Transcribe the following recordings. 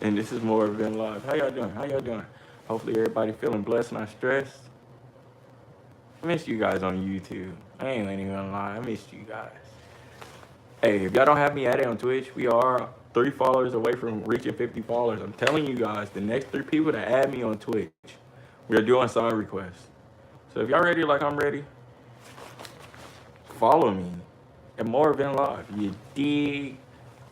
and this is Moreofvinlive. How y'all doing? How y'all doing? Hopefully everybody feeling blessed, not stressed. I missed you guys on YouTube. I ain't even gonna lie, I missed you guys. Hey, if y'all don't have me added on Twitch, we are 3 followers away from reaching 50 followers. I'm telling you guys, the next 3 people to add me on Twitch, we're doing song requests. So if y'all ready like I'm ready, follow me at Moreofvinlive. You dig?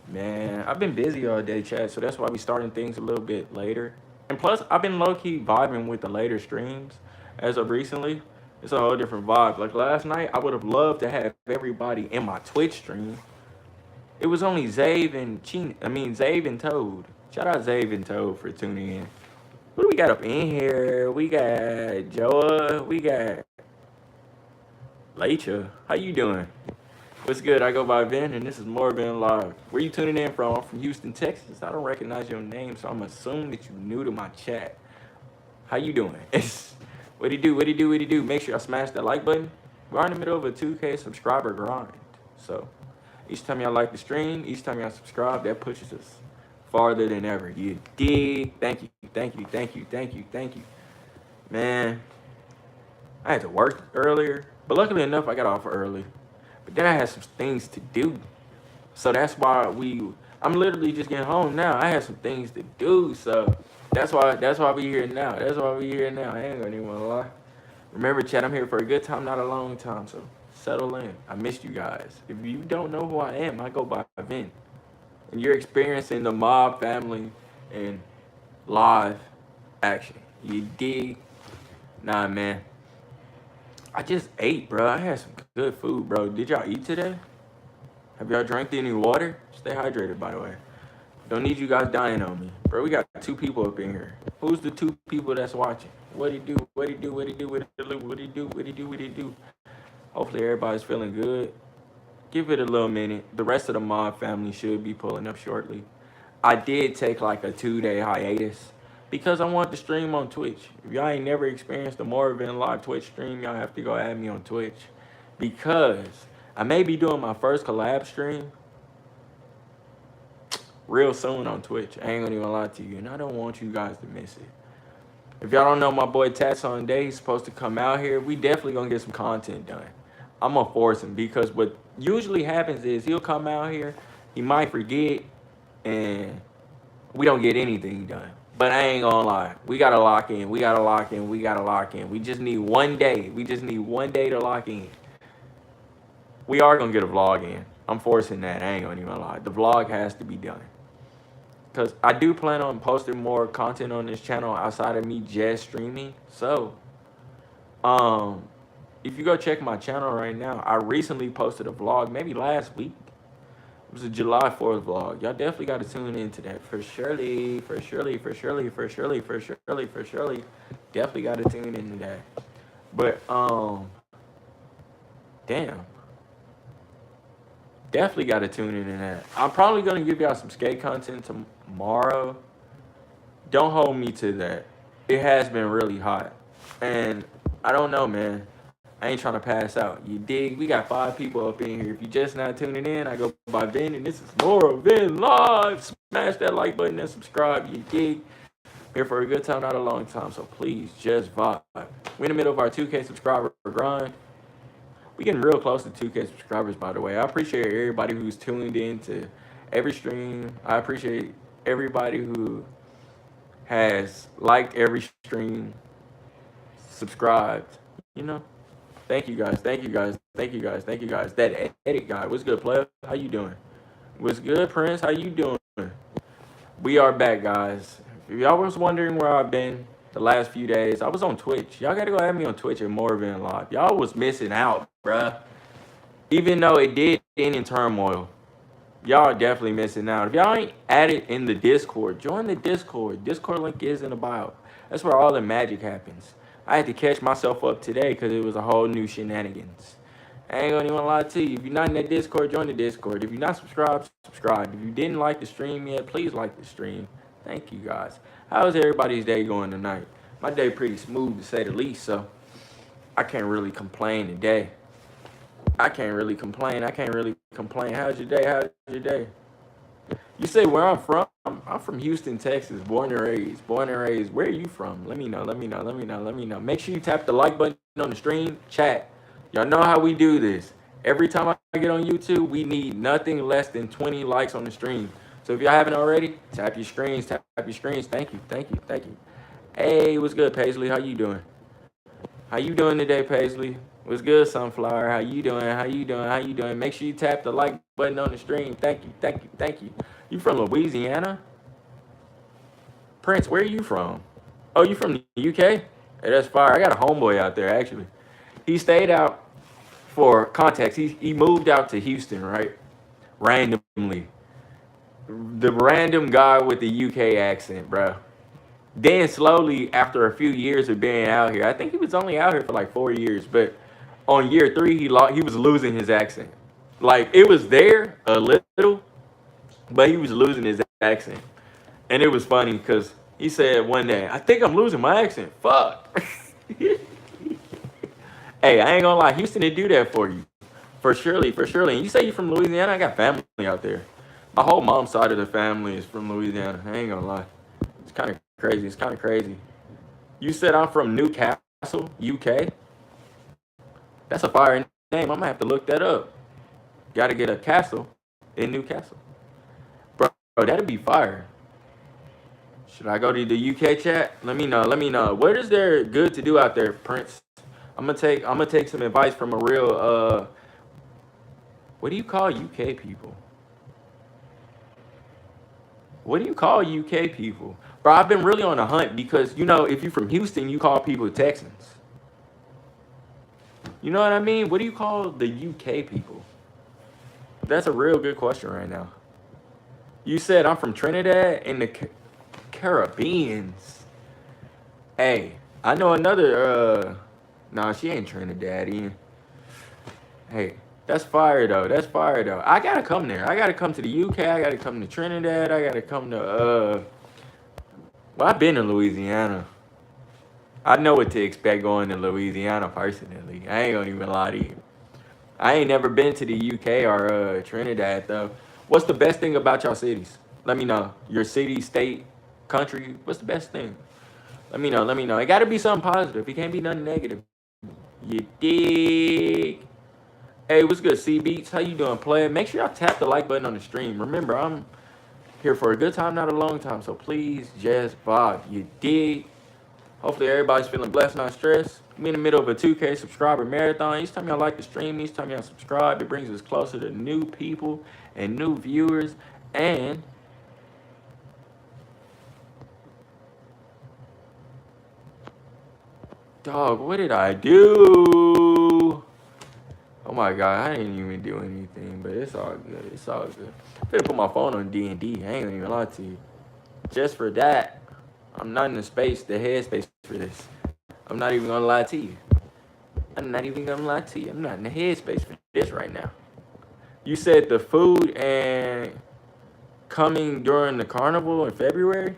Man, I've been busy all day, chat, so that's why we starting things a little bit later. And plus, I've been low-key vibing with the later streams as of recently. It's a whole different vibe. Like last night, I would have loved to have everybody in my Twitch stream. It was only Zave and Toad. Shout out Zave and Toad for tuning in. What do we got up in here? We got Joa. We got Lecha. How you doing? What's good? I go by Vin, and this is Moreofvinlive. Where you tuning in from? I'm from Houston, Texas. I don't recognize your name, so I'm assuming that you're new to my chat. How you doing? What do you do? What do you do? What do you do? Make sure y'all smash that like button. We're in the middle of a 2K subscriber grind. So each time y'all like the stream, each time y'all subscribe, that pushes us farther than ever. You dig? Thank you, thank you, thank you, thank you, thank you. Man, I had to work earlier, but luckily enough, I got off early. But then I had some things to do. So that's why I'm literally just getting home now. I had some things to do, so that's why we here now. That's why we here now. I ain't gonna even wanna lie. Remember, chat, I'm here for a good time, not a long time, so settle in. I missed you guys. If you don't know who I am, I go by Vin. And you're experiencing the mob family and live action. You dig? Nah, man. I just ate, bro. I had some good food, bro. Did y'all eat today? Have y'all drank any water? Stay hydrated, by the way. Don't need you guys dying on me. Bro, we got 2 people up in here. Who's the 2 people that's watching? What he do? What he do? What he do? What he do? What he do? What he do? What he do? Hopefully everybody's feeling good. Give it a little minute. The rest of the mob family should be pulling up shortly. I did take like a 2-day hiatus because I want to stream on Twitch. If y'all ain't never experienced the Moreofvinlive Twitch stream, y'all have to go add me on Twitch because I may be doing my first collab stream real soon on Twitch. I ain't gonna even lie to you, and I don't want you guys to miss it. If y'all don't know my boy Tats on Day, he's supposed to come out here. We definitely gonna get some content done. I'm gonna force him because what usually happens is he'll come out here, he might forget, and we don't get anything done. But I ain't gonna lie, we gotta lock in. We gotta lock in. We gotta lock in. We just need one day. We just need one day to lock in. We are gonna get a vlog in. I'm forcing that. I ain't gonna even lie. The vlog has to be done. Because I do plan on posting more content on this channel outside of me just streaming. So, if you go check my channel right now, I recently posted a vlog, maybe last week. It was a July 4th vlog. Y'all definitely got to tune into that for surely, for surely, for surely, for surely, for surely, for surely. Definitely got to tune into that. But, damn. Definitely got to tune into that. I'm probably going to give y'all some skate content tomorrow. Don't hold me to that. It has been really hot. And I don't know, man. I ain't trying to pass out. You dig? We got 5 people up in here. If you just not tuning in, I go by Vin, and this is Moreofvinlive. Smash that like button and subscribe. You dig? Here for a good time, not a long time. So please just vibe. We're in the middle of our 2K subscriber grind. We getting real close to 2K subscribers, by the way. I appreciate everybody who's tuned in to every stream. I appreciate everybody who has liked every stream, subscribed. You know, thank you guys, thank you guys, thank you guys, thank you guys. That edit guy, what's good, player? How you doing? What's good, Prince? How you doing? We are back, guys. If y'all was wondering where I've been the last few days, I was on Twitch. Y'all gotta go add me on Twitch at Moreofvinlive. Y'all was missing out, bruh. Even though it did end in turmoil, y'all are definitely missing out. If y'all ain't added in the Discord, join the Discord. Discord link is in the bio. That's where all the magic happens. I had to catch myself up today because it was a whole new shenanigans. I ain't gonna even lie to you. If you're not in that Discord, join the Discord. If you're not subscribed, subscribe. If you didn't like the stream yet, please like the stream. Thank you, guys. How's everybody's day going tonight? My day pretty smooth, to say the least, so I can't really complain today. I can't really complain. How's your day? How's your day? You say where I'm from? I'm from Houston, Texas. Born and raised. Born and raised. Where are you from? Let me know. Let me know. Let me know. Let me know. Make sure you tap the like button on the stream. Chat. Y'all know how we do this. Every time I get on YouTube, we need nothing less than 20 likes on the stream. So if y'all haven't already, tap your screens. Tap your screens. Thank you. Thank you. Thank you. Hey, what's good, Paisley? How you doing? How you doing today, Paisley? What's good, Sunflower? How you doing? How you doing? How you doing? Make sure you tap the like button on the stream. Thank you, thank you, thank you. You from Louisiana? Prince, where are you from? Oh, you from the UK? Hey, that's fire. I got a homeboy out there, actually. He stayed out for context. He moved out to Houston, right? Randomly. The random guy with the UK accent, bro. Then slowly, after a few years of being out here, I think he was only out here for like 4 years, but on year 3, he was losing his accent. Like it was there a little, but he was losing his accent, and it was funny because he said one day, "I think I'm losing my accent." Fuck. Hey, I ain't gonna lie, Houston did do that for you, for surely, for surely. And you say you're from Louisiana? I got family out there. My whole mom's side of the family is from Louisiana. I ain't gonna lie. It's kind of crazy. It's kind of crazy. You said I'm from Newcastle, UK. That's a fire name. I'm gonna have to look that up. Got to get a castle in Newcastle, bro. That'd be fire. Should I go to the UK chat? Let me know. Let me know. What is there good to do out there, Prince? I'm gonna take some advice from a real what do you call UK people? What do you call UK people? Bro, I've been really on a hunt because if you're from Houston, you call people Texans. You know what I mean? What do you call the UK people? That's a real good question right now. You said I'm from Trinidad in the Caribbeans. Hey, I know another nah, she ain't Trinidadian. Hey, that's fire though. That's fire though. I gotta come there. I gotta come to the UK. I gotta come to Trinidad. I gotta come to well, I've been to Louisiana. I know what to expect going to Louisiana personally. I ain't gonna even lie to you. I ain't never been to the UK or Trinidad though. What's the best thing about y'all cities? Let me know. Your city, state, country. What's the best thing? Let me know. Let me know. It got to be something positive. It can't be nothing negative. You dig? Hey, what's good, C Beats? How you doing, player? Make sure y'all tap the like button on the stream. Remember, I'm here for a good time, not a long time. So please just vibe. You dig? Hopefully everybody's feeling blessed, not stressed. I'm in the middle of a 2K subscriber marathon. Each time y'all like the stream, each time y'all subscribe, it brings us closer to new people and new viewers. And dog, what did I do? Oh my God, I didn't even do anything, but it's all good. It's all good. I'm gonna put my phone on D&D. I ain't gonna even lie to you. Just for that, I'm not in the headspace for this. I'm not even gonna lie to you. I'm not even gonna lie to you. I'm not in the headspace for this right now. You said the food and coming during the carnival in February?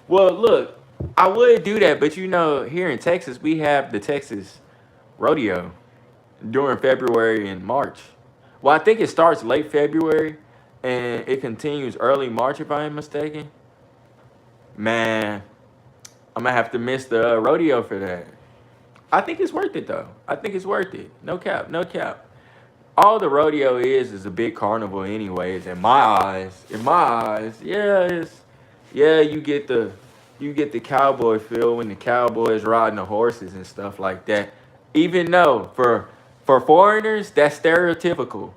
Well, look, I would do that, but here in Texas, we have the Texas rodeo during February and March. Well, I think it starts late February and it continues early March, if I am mistaken. Man, I'm gonna have to miss the rodeo for that. I think it's worth it though. I think it's worth it. No cap, no cap. All the rodeo is a big carnival anyways, in my eyes. In my eyes, you get the cowboy feel when the cowboys riding the horses and stuff like that. Even though for foreigners, that's stereotypical.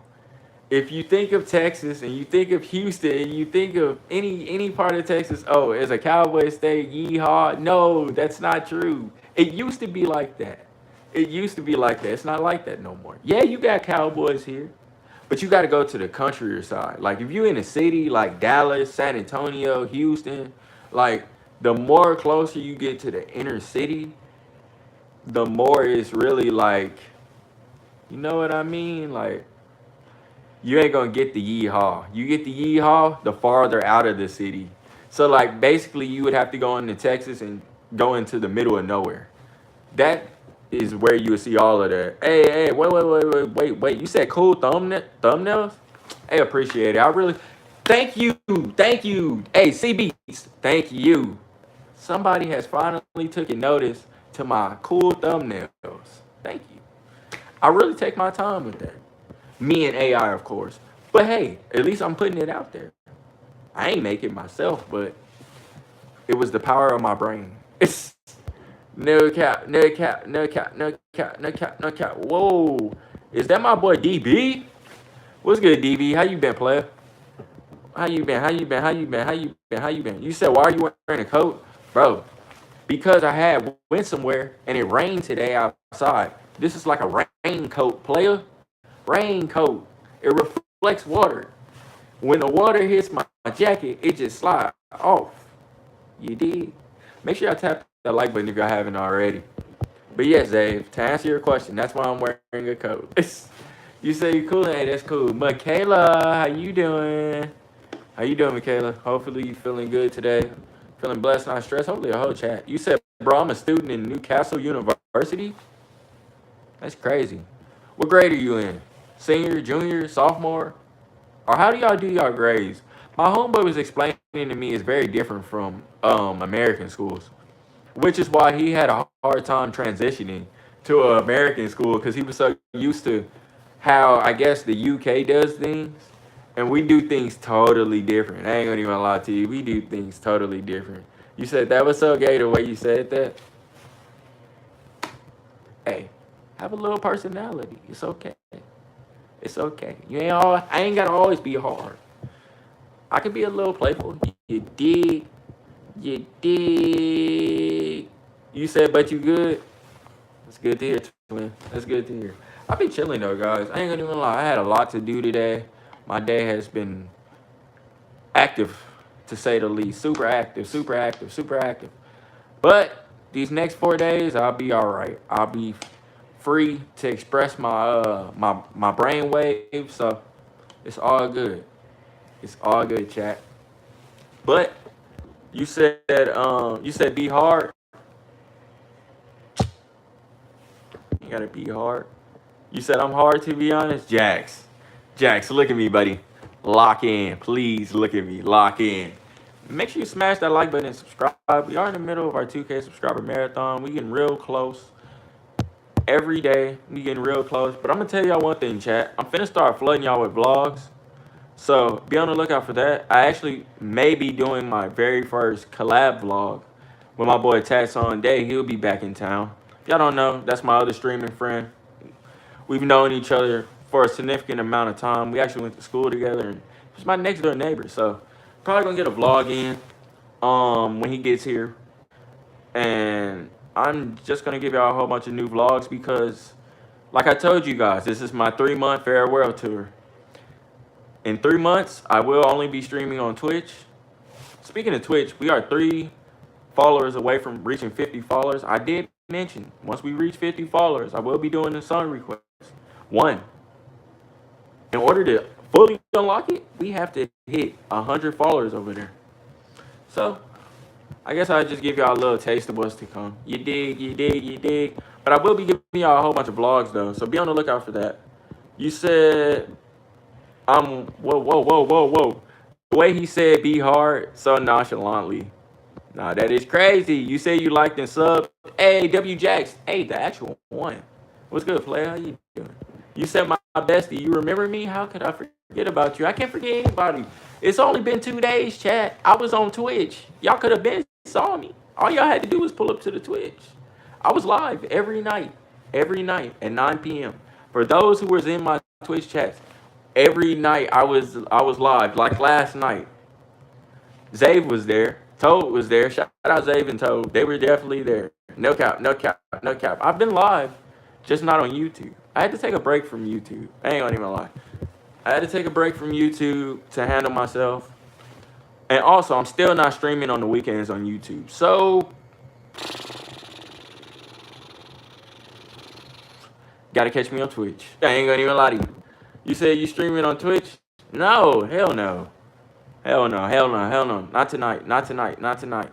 If you think of Texas and you think of Houston and you think of any part of Texas, oh, it's a cowboy state, yeehaw. No, that's not true. It used to be like that. It used to be like that. It's not like that no more. Yeah, you got cowboys here, but you got to go to the country side. Like if you're in a city like Dallas, San Antonio, Houston, like the more closer you get to the inner city, the more it's really like, you know what I mean? Like you ain't gonna get the yeehaw. You get the yeehaw the farther out of the city. So like basically you would have to go into Texas and go into the middle of nowhere. That is where you would see all of that. Hey, wait. You said cool thumbnails? Hey, appreciate it. Thank you. Thank you. Hey, CBs, thank you. Somebody has finally taken notice to my cool thumbnails. Thank you. I really take my time with that. Me and AI, of course. But hey, at least I'm putting it out there. I ain't make it myself, but it was the power of my brain. It's no cap, no cap, no cap, no cap, no cap, no cap. Whoa. Is that my boy DB? What's good, DB? How you been, player? How you been? How you been? How you been? How you been? How you been? You said, why are you wearing a coat? Bro, because I had went somewhere and it rained today outside. This is like a raincoat, player. Raincoat. It reflects water. When the water hits my jacket, it just slides off. You did. Make sure y'all tap that like button if y'all haven't already. But yes, Dave, to answer your question, that's why I'm wearing a coat. You say you cool, hey, that's cool. Michaela, how you doing? How you doing, Michaela? Hopefully you feeling good today. Feeling blessed, not stressed. Hopefully a whole chat. You said, bro, I'm a student in Newcastle University. That's crazy. What grade are you in? Senior, junior, sophomore? Or how do y'all do y'all grades? My homeboy was explaining to me it's very different from American schools, which is why he had a hard time transitioning to an American school because he was so used to how I guess the UK does things, and we do things totally different. I ain't gonna even lie to you, we do things totally different. You said that was so gay the way you said that. Hey, have a little personality. It's okay. It's okay. You ain't all. I ain't gotta always be hard. I can be a little playful. You dig. You dig. You said, but you good. That's good to hear, twin. That's good to hear. I've been chilling though, guys. I ain't gonna even lie. I had a lot to do today. My day has been active, to say the least. Super active, super active, super active. But these next 4 days, I'll be all right. I'll be free to express my brain waves. So it's all good. It's all good, chat. But you said be hard. You gotta be hard. You said I'm hard, to be honest. Jax, look at me, buddy. Lock in. Please look at me. Lock in. Make sure you smash that like button and subscribe. We are in the middle of our 2K subscriber marathon. We getting real close. Every day, we getting real close. But I'm gonna tell y'all one thing, chat. I'm finna start flooding y'all with vlogs. So be on the lookout for that. I actually may be doing my very first collab vlog with my boy Tats on Day. He'll be back in town. If y'all don't know, that's my other streaming friend. We've known each other for a significant amount of time. We actually went to school together, and he's my next door neighbor. So probably gonna get a vlog in when he gets here. And I'm just gonna give y'all a whole bunch of new vlogs because, like I told you guys, this is my 3-month farewell tour. In 3 months, I will only be streaming on Twitch. Speaking of Twitch, we are 3 followers away from reaching 50 followers. I did mention, once we reach 50 followers, I will be doing a song request. 1. In order to fully unlock it, we have to hit 100 followers over there. So, I guess I'll just give y'all a little taste of what's to come. You dig, you dig, you dig. But I will be giving y'all a whole bunch of vlogs, though, so be on the lookout for that. You said... whoa. The way he said be hard so nonchalantly. Nah, that is crazy. You say you liked and subbed. Hey, W Jax. Hey, the actual one. What's good, player? How you doing? You said my bestie. You remember me? How could I forget about you? I can't forget anybody. It's only been 2 days, chat. I was on Twitch. Y'all could have been saw me. All y'all had to do was pull up to the Twitch. I was live every night at 9 p.m. For those who was in my Twitch chats, every night I was live. Like last night, Zave was there. Toad was there. Shout out Zave and Toad. They were definitely there. No cap, no cap, no cap. I've been live, just not on YouTube. I had to take a break from YouTube. I ain't gonna even lie. I had to take a break from YouTube to handle myself. And also, I'm still not streaming on the weekends on YouTube. So, gotta catch me on Twitch. I ain't gonna even lie to you. You said you streaming on Twitch? No, hell no. Hell no, hell no, hell no. Not tonight, not tonight, not tonight.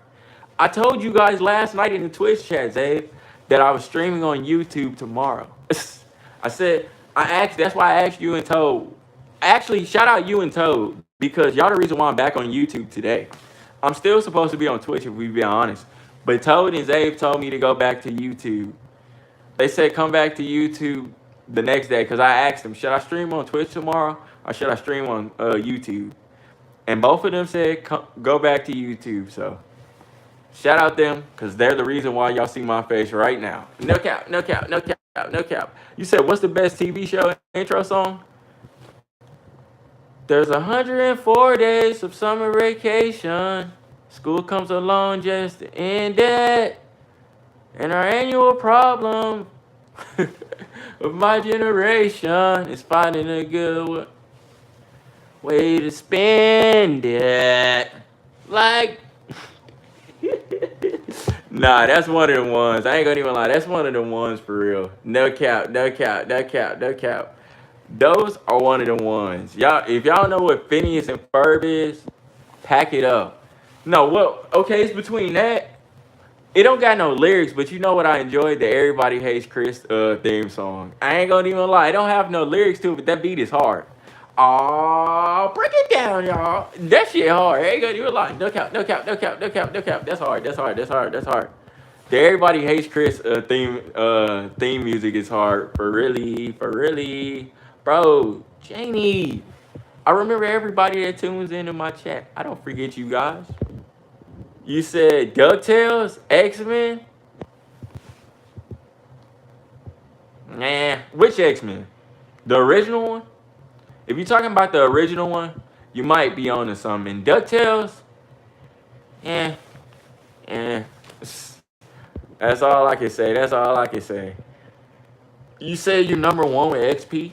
I told you guys last night in the Twitch chat, Zabe, that I was streaming on YouTube tomorrow. I said, that's why I asked you and Toad. Actually, shout out you and Toad. because y'all the reason why I'm back on YouTube today. I'm still supposed to be on Twitch if we be honest. But Toad and Zave told me to go back to YouTube. They said come back to YouTube the next day because I asked them, should I stream on Twitch tomorrow or should I stream on YouTube? And both of them said go back to YouTube. So shout out them because they're the reason why y'all see my face right now. No cap, no cap, no cap, no cap. You said what's the best TV show intro song? There's 104 days of summer vacation. School comes along just to end it. And our annual problem of my generation is finding a good way to spend it. Like, nah, that's one of the ones. I ain't gonna even lie. That's one of the ones for real. No cap, no cap, no cap, no cap. Those are one of the ones. Y'all, if y'all know what Phineas and Ferb is, pack it up. No, well, okay, it's between that. It don't got no lyrics, but you know what I enjoyed? The Everybody Hates Chris theme song. I ain't gonna even lie. It don't have no lyrics to it, but that beat is hard. Oh, break it down, y'all. That shit hard. I ain't gonna even lie. No cap, no cap, no cap, no cap, no cap. That's hard. That's hard. That's hard. That's hard. The Everybody Hates Chris theme music is hard. For really, for really. Bro, Janie. I remember everybody that tunes into my chat. I don't forget you guys. You said DuckTales, X-Men? Nah, which X-Men? The original one? If you're talking about the original one, you might be on to something. DuckTales? Eh. That's all I can say. That's all I can say. You say you're number one with XP?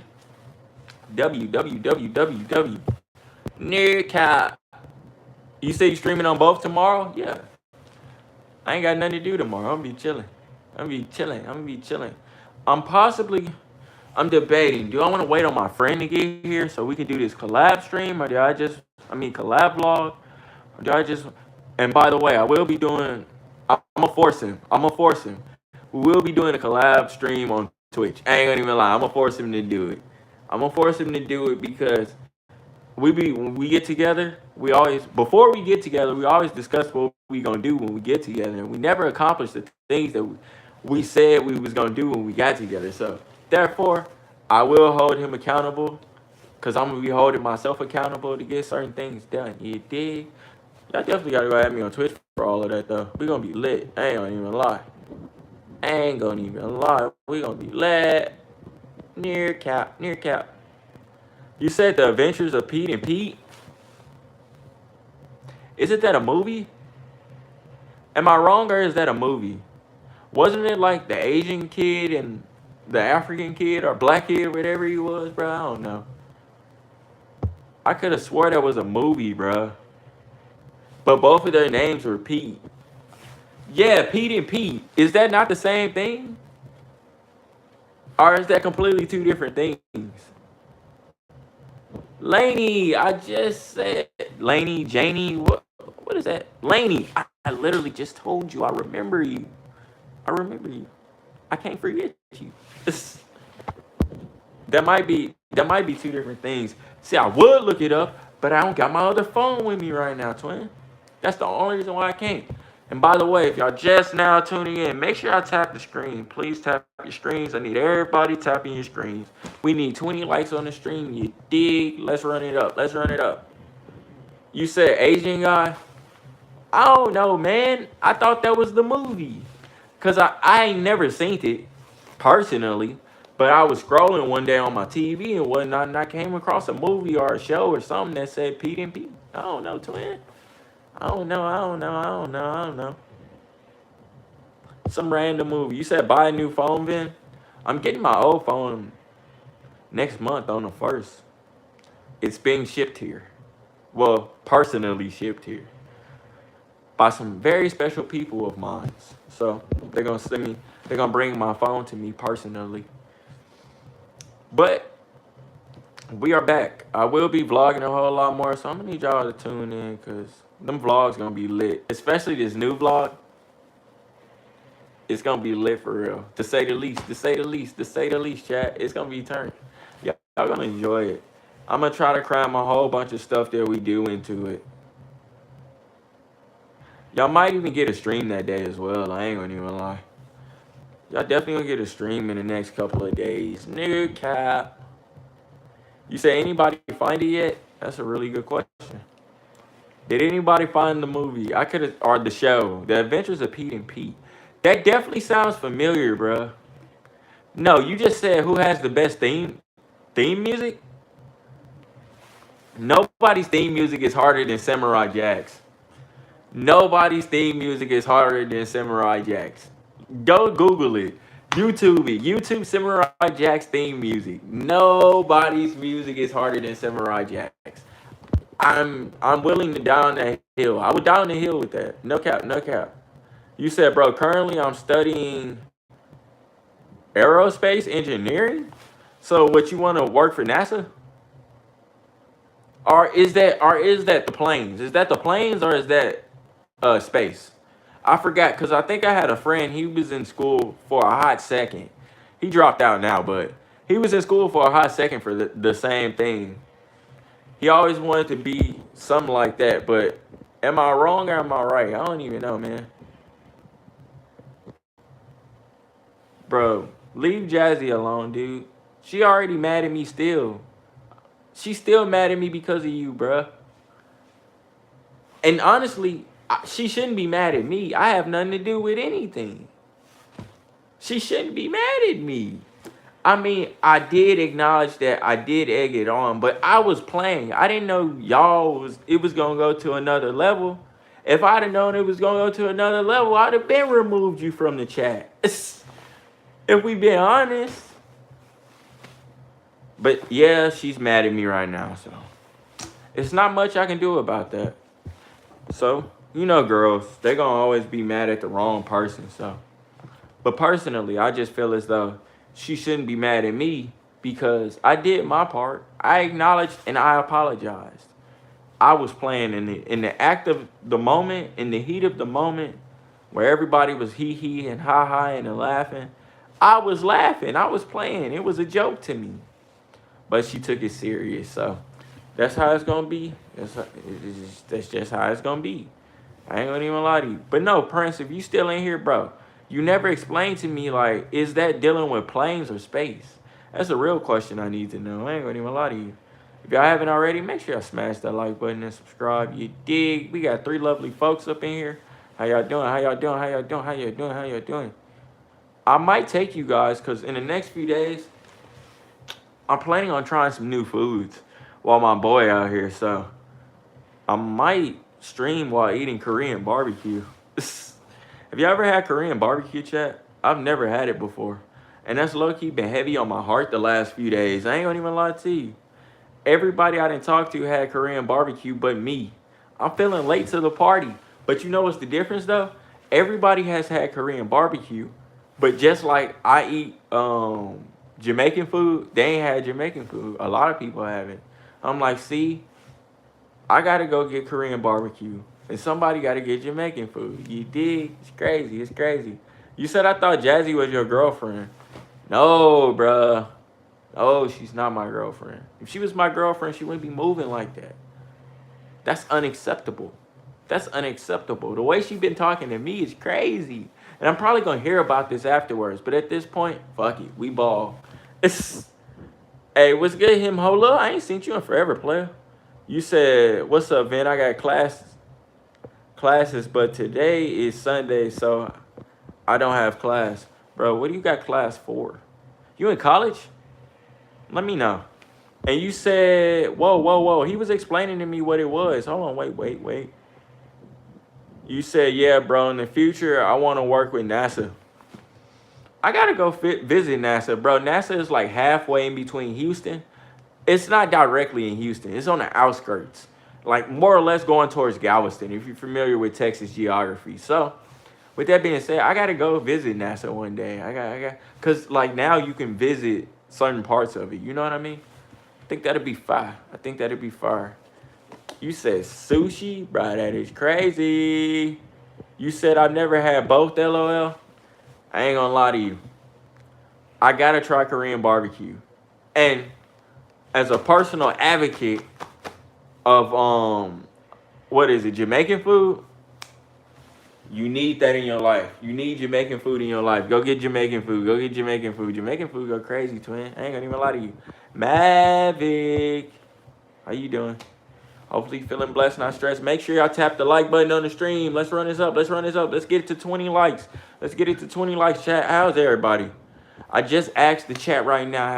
www. Nearcap. You say you streaming on both tomorrow? Yeah. I ain't got nothing to do tomorrow. I'm gonna be chilling. I'm debating. Do I want to wait on my friend to get here so we can do this collab stream, or collab vlog? Or do I just? And by the way, I'm gonna force him. We will be doing a collab stream on Twitch. I ain't gonna even lie. I'm gonna force him to do it. Because when we get together, we always discuss what we gonna do when we get together, and we never accomplish the things that we said we was gonna do when we got together. So therefore, I will hold him accountable, cause I'm gonna be holding myself accountable to get certain things done. You dig? Y'all definitely gotta go at me on Twitch for all of that though. We gonna be lit. I ain't gonna even lie. We gonna be lit. Near cap. You said The Adventures of Pete and Pete? Isn't that a movie? Am I wrong, or is that a movie? Wasn't it like the Asian kid and the African kid or black kid, whatever he was, bro? I don't know. I could have swore that was a movie, bro. But both of their names were Pete. Yeah, Pete and Pete. Is that not the same thing? Or is that completely two different things? Laney, I just said Laney, Janie, what is that? Laney, I literally just told you I remember you. I can't forget you. That might be two different things. See, I would look it up, but I don't got my other phone with me right now, twin. That's the only reason why I can't. And by the way, if y'all just now tuning in, make sure y'all tap the screen. Please tap your screens. I need everybody tapping your screens. We need 20 likes on the stream. You dig? Let's run it up. You said Asian guy? I don't know, man. I thought that was the movie. Because I ain't never seen it personally. But I was scrolling one day on my TV and whatnot, and I came across a movie or a show or something that said Pete and Pete. I don't know, twin. I don't know. Some random movie. You said buy a new phone, Vin? I'm getting my old phone next month on the 1st. It's being shipped here. Well, personally shipped here. By some very special people of mine. So they're gonna bring my phone to me personally. But we are back. I will be vlogging a whole lot more, so I'm gonna need y'all to tune in, because them vlogs gonna be lit. Especially this new vlog. It's gonna be lit for real. To say the least, chat. It's gonna be turned. Y'all gonna enjoy it. I'm gonna try to cram a whole bunch of stuff that we do into it. Y'all might even get a stream that day as well. I ain't gonna even lie. Y'all definitely gonna get a stream in the next couple of days. Nigga cap. You say anybody find it yet? That's a really good question. Did anybody find the movie? I could have, or the show, The Adventures of Pete and Pete. That definitely sounds familiar, bruh. No, you just said who has the best theme music? Nobody's theme music is harder than Samurai Jack's. Nobody's theme music is harder than Samurai Jack's. Go Google it. YouTube it. YouTube Samurai Jack's theme music. Nobody's music is harder than Samurai Jack's. I'm willing to die on that hill. I would die on the hill with that. No cap, no cap. You said, bro, currently I'm studying aerospace engineering. So what, you want to work for NASA? Or is that the planes? Is that the planes or is that space? I forgot because I think I had a friend. He was in school for a hot second. He dropped out now, but he was in school for a hot second for the same thing. He always wanted to be something like that, but am I wrong or am I right? I don't even know, man. Bro, leave Jazzy alone, dude. She already mad at me still. She's still mad at me because of you, bruh. And honestly, she shouldn't be mad at me. I have nothing to do with anything. She shouldn't be mad at me. I mean, I did acknowledge that I did egg it on, but I was playing. I didn't know it was gonna go to another level. If I'd have known it was gonna go to another level, I'd have been removed you from the chat. If we been honest. But yeah, she's mad at me right now, so it's not much I can do about that. So, you know, girls, they're gonna always be mad at the wrong person, so. But personally, I just feel as though she shouldn't be mad at me because I did my part. I acknowledged and I apologized. I was playing in the act of the moment, in the heat of the moment, where everybody was hee and ha and laughing. I was laughing. I was playing. It was a joke to me. But she took it serious, so that's how it's gonna be. That's just how it's gonna be. I ain't gonna even lie to you. But no, Prince, if you still in here, bro, you never explained to me, like, is that dealing with planes or space? That's a real question I need to know. I ain't gonna even lie to you. If y'all haven't already, make sure y'all smash that like button and subscribe. You dig? We got 3 lovely folks up in here. How y'all doing? How y'all doing? How y'all doing? How y'all doing? How y'all doing? I might take you guys, because in the next few days, I'm planning on trying some new foods while my boy out here. So I might stream while eating Korean barbecue. Have you ever had Korean barbecue, chat? I've never had it before. And that's low-key been heavy on my heart the last few days. I ain't gonna even lie to you. Everybody I didn't talk to had Korean barbecue but me. I'm feeling late to the party. But you know what's the difference though? Everybody has had Korean barbecue. But just like I eat Jamaican food, they ain't had Jamaican food. A lot of people haven't. I'm like, see, I gotta go get Korean barbecue. And somebody gotta get Jamaican food. You dig? It's crazy. It's crazy. You said I thought Jazzy was your girlfriend. No, bruh. No, she's not my girlfriend. If she was my girlfriend, she wouldn't be moving like that. That's unacceptable. That's unacceptable. The way she been talking to me is crazy. And I'm probably gonna hear about this afterwards. But at this point, fuck it. We ball. Hey, what's good, him hola? I ain't seen you in forever, player. You said, what's up, Vin? I got classes, but today is Sunday, so I don't have class. Bro, what do you got class for? You in college? Let me know. And you said, whoa. He was explaining to me what it was. Hold on, wait. You said, yeah, bro, in the future, I want to work with NASA. I got to go visit NASA, bro. NASA is like halfway in between Houston. It's not directly in Houston. It's on the outskirts. Like more or less going towards Galveston, if you're familiar with Texas geography. So with that being said, I got to go visit NASA one day. I got, because like now you can visit certain parts of it. You know what I mean? I think that'd be fire. You said sushi? Bro, that is crazy. You said I've never had both, LOL. I ain't gonna lie to you. I gotta try Korean barbecue. And as a personal advocate of what is it, Jamaican food, you need that in your life. You need Jamaican food in your life. Go get Jamaican food. Go get Jamaican food. Jamaican food go crazy, twin. I ain't gonna even lie to you. Mavic, how you doing? Hopefully feeling blessed, not stressed. Make sure y'all tap the like button on the stream. Let's run this up. Let's run this up. Let's get it to 20 likes. Let's get it to 20 likes, chat. How's everybody? I just asked the chat right now,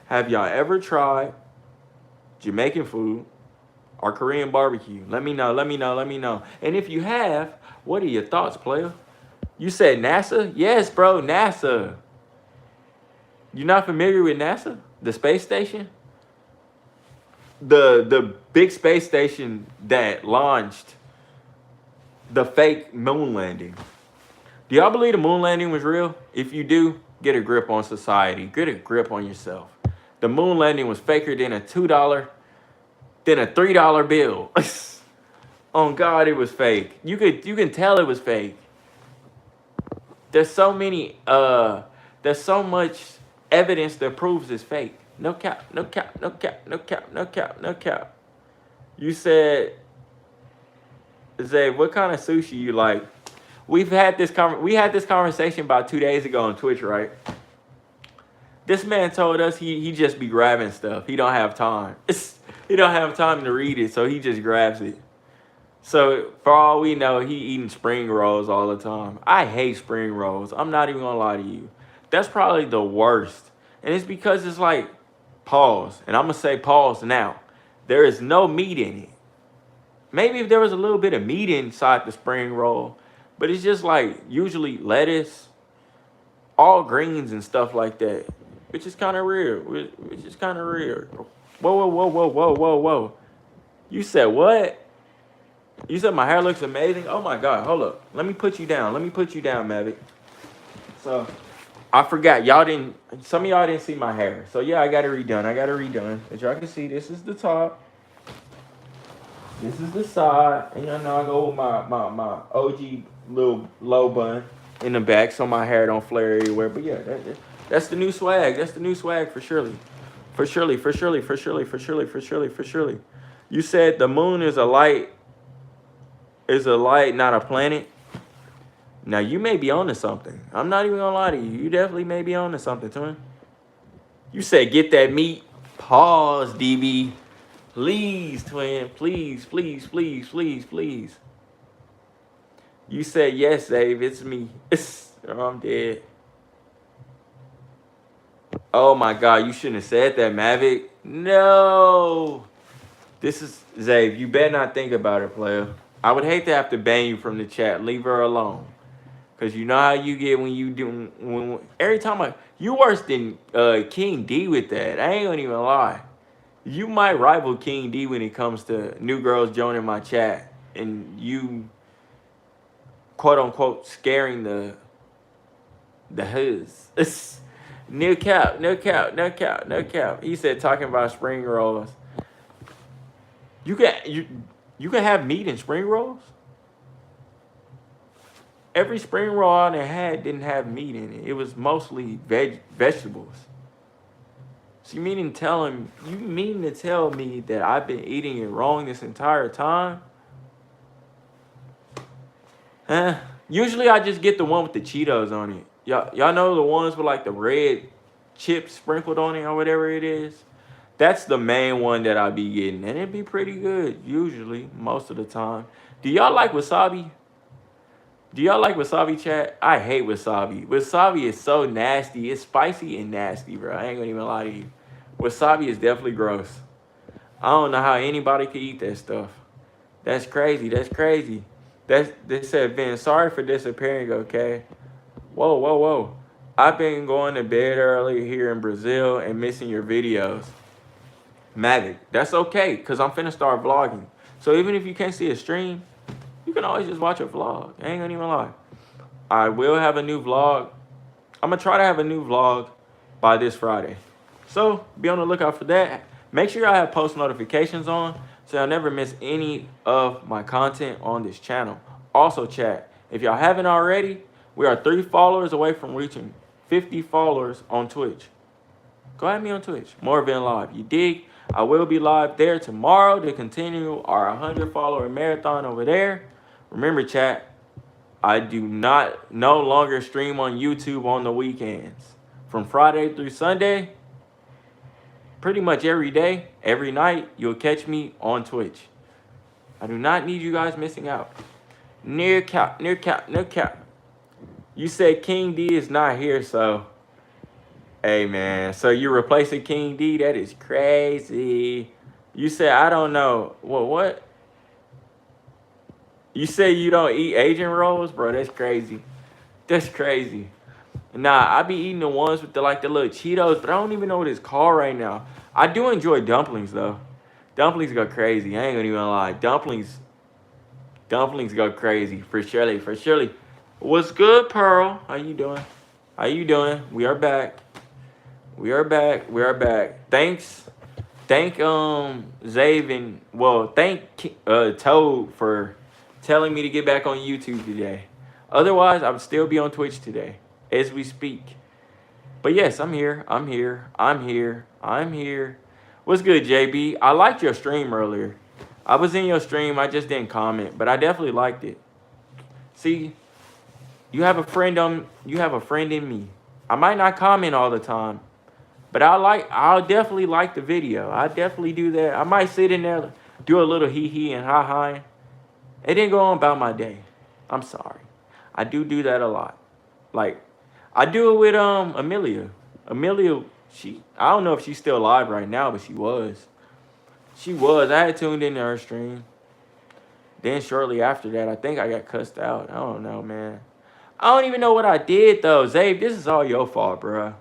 have y'all ever tried Jamaican food or Korean barbecue? Let me know, let me know, let me know. And if you have, what are your thoughts, player? You said NASA? Yes, bro, NASA. You're not familiar with NASA? The space station? The big space station that launched the fake moon landing. Do y'all believe the moon landing was real? If you do, get a grip on society. Get a grip on yourself. The moon landing was faker than a $2, than a $3 bill. On God, it was fake. You can tell it was fake. There's so much evidence that proves it's fake. No cap, no cap, no cap, no cap, no cap, no cap. You said, Zay, what kind of sushi you like? We had this conversation about 2 days ago on Twitch, right? This man told us he just be grabbing stuff. He don't have time. He don't have time to read it, so he just grabs it. So for all we know, he eating spring rolls all the time. I hate spring rolls. I'm not even gonna lie to you. That's probably the worst. And it's because it's like, pause. And I'm gonna say pause now. There is no meat in it. Maybe if there was a little bit of meat inside the spring roll, but it's just like usually lettuce, all greens and stuff like that, which is kind of weird. Which is kind of weird. Whoa, whoa, whoa, whoa, whoa, whoa, whoa. You said what? You said my hair looks amazing? Oh my God, hold up. Let me put you down. Let me put you down, Mavic. So, I forgot. Some of y'all didn't see my hair. So yeah, I got it redone. As y'all can see, this is the top. This is the side. And y'all know I go with my OG little low bun in the back so my hair don't flare everywhere. But yeah, that's the new swag. That's the new swag for surely. For surely. You said the moon is a light, not a planet. Now, you may be on to something. I'm not even going to lie to you. You definitely may be on to something, twin. You said get that meat. Pause, DB. Please, twin. Please, please, please, please, please. You said yes, Dave. It's me. Oh, I'm dead. Oh, my God. You shouldn't have said that, Mavic. No. This is, Zave, you better not think about it, player. I would hate to have to ban you from the chat. Leave her alone. Because you know how you get when you do, every time you worse than King D with that. I ain't gonna even lie. You might rival King D when it comes to new girls joining my chat and you, quote unquote, scaring the hoods. No cap. He said talking about spring rolls. You can have meat in spring rolls? Every spring roll I had didn't have meat in it. It was mostly vegetables. So you mean to tell me that I've been eating it wrong this entire time? Huh? Usually I just get the one with the Cheetos on it. Y'all know the ones with like the red chips sprinkled on it or whatever it is? That's the main one that I be getting. And it'd be pretty good, usually, most of the time. Do y'all like wasabi? Do y'all like wasabi, chat? I hate wasabi. Wasabi is so nasty. It's spicy and nasty, bro. I ain't gonna even lie to you. Wasabi is definitely gross. I don't know how anybody could eat that stuff. That's crazy. They said, Ben, sorry for disappearing, okay? Whoa. I've been going to bed early here in Brazil and missing your videos. Mavic, that's okay, because I'm finna start vlogging. So even if you can't see a stream, you can always just watch a vlog. I ain't gonna even lie. I will have a new vlog. I'm gonna try to have a new vlog by this Friday. So be on the lookout for that. Make sure y'all have post notifications on so y'all never miss any of my content on this channel. Also, chat, if y'all haven't already, we are 3 followers away from reaching 50 followers on Twitch. Go at me on Twitch. Moreofvinlive. You dig? I will be live there tomorrow to continue our 100 follower marathon over there. Remember, chat, I do not no longer stream on YouTube on the weekends. From Friday through Sunday, pretty much every day, every night, you'll catch me on Twitch. I do not need you guys missing out. Near cap. You said King D is not here, so hey man, so you're replacing King D? That is crazy. You said I don't know. What? You say you don't eat Asian rolls? Bro, that's crazy. That's crazy. Nah, I be eating the ones with the little Cheetos, but I don't even know what it's called right now. I do enjoy dumplings though. Dumplings go crazy. I ain't gonna even lie. Dumplings go crazy for surely. What's good, Pearl? How you doing? We are back. Thank Zaven. Well, thank Toad for telling me to get back on YouTube today. Otherwise, I would still be on Twitch today as we speak. But yes, I'm here. What's good, JB? I liked your stream earlier. I was in your stream. I just didn't comment, but I definitely liked it. See, you have a friend in me. I might not comment all the time, but I'll definitely like the video. I definitely do that. I might sit in there, do a little hee and ha. It didn't go on about my day. I'm sorry. I do that a lot. Like, I do it with Amelia. Amelia, I don't know if she's still alive right now, but she was. I had tuned into her stream. Then shortly after that, I think I got cussed out. I don't know, man. I don't even know what I did, though. Zabe, this is all your fault, bro.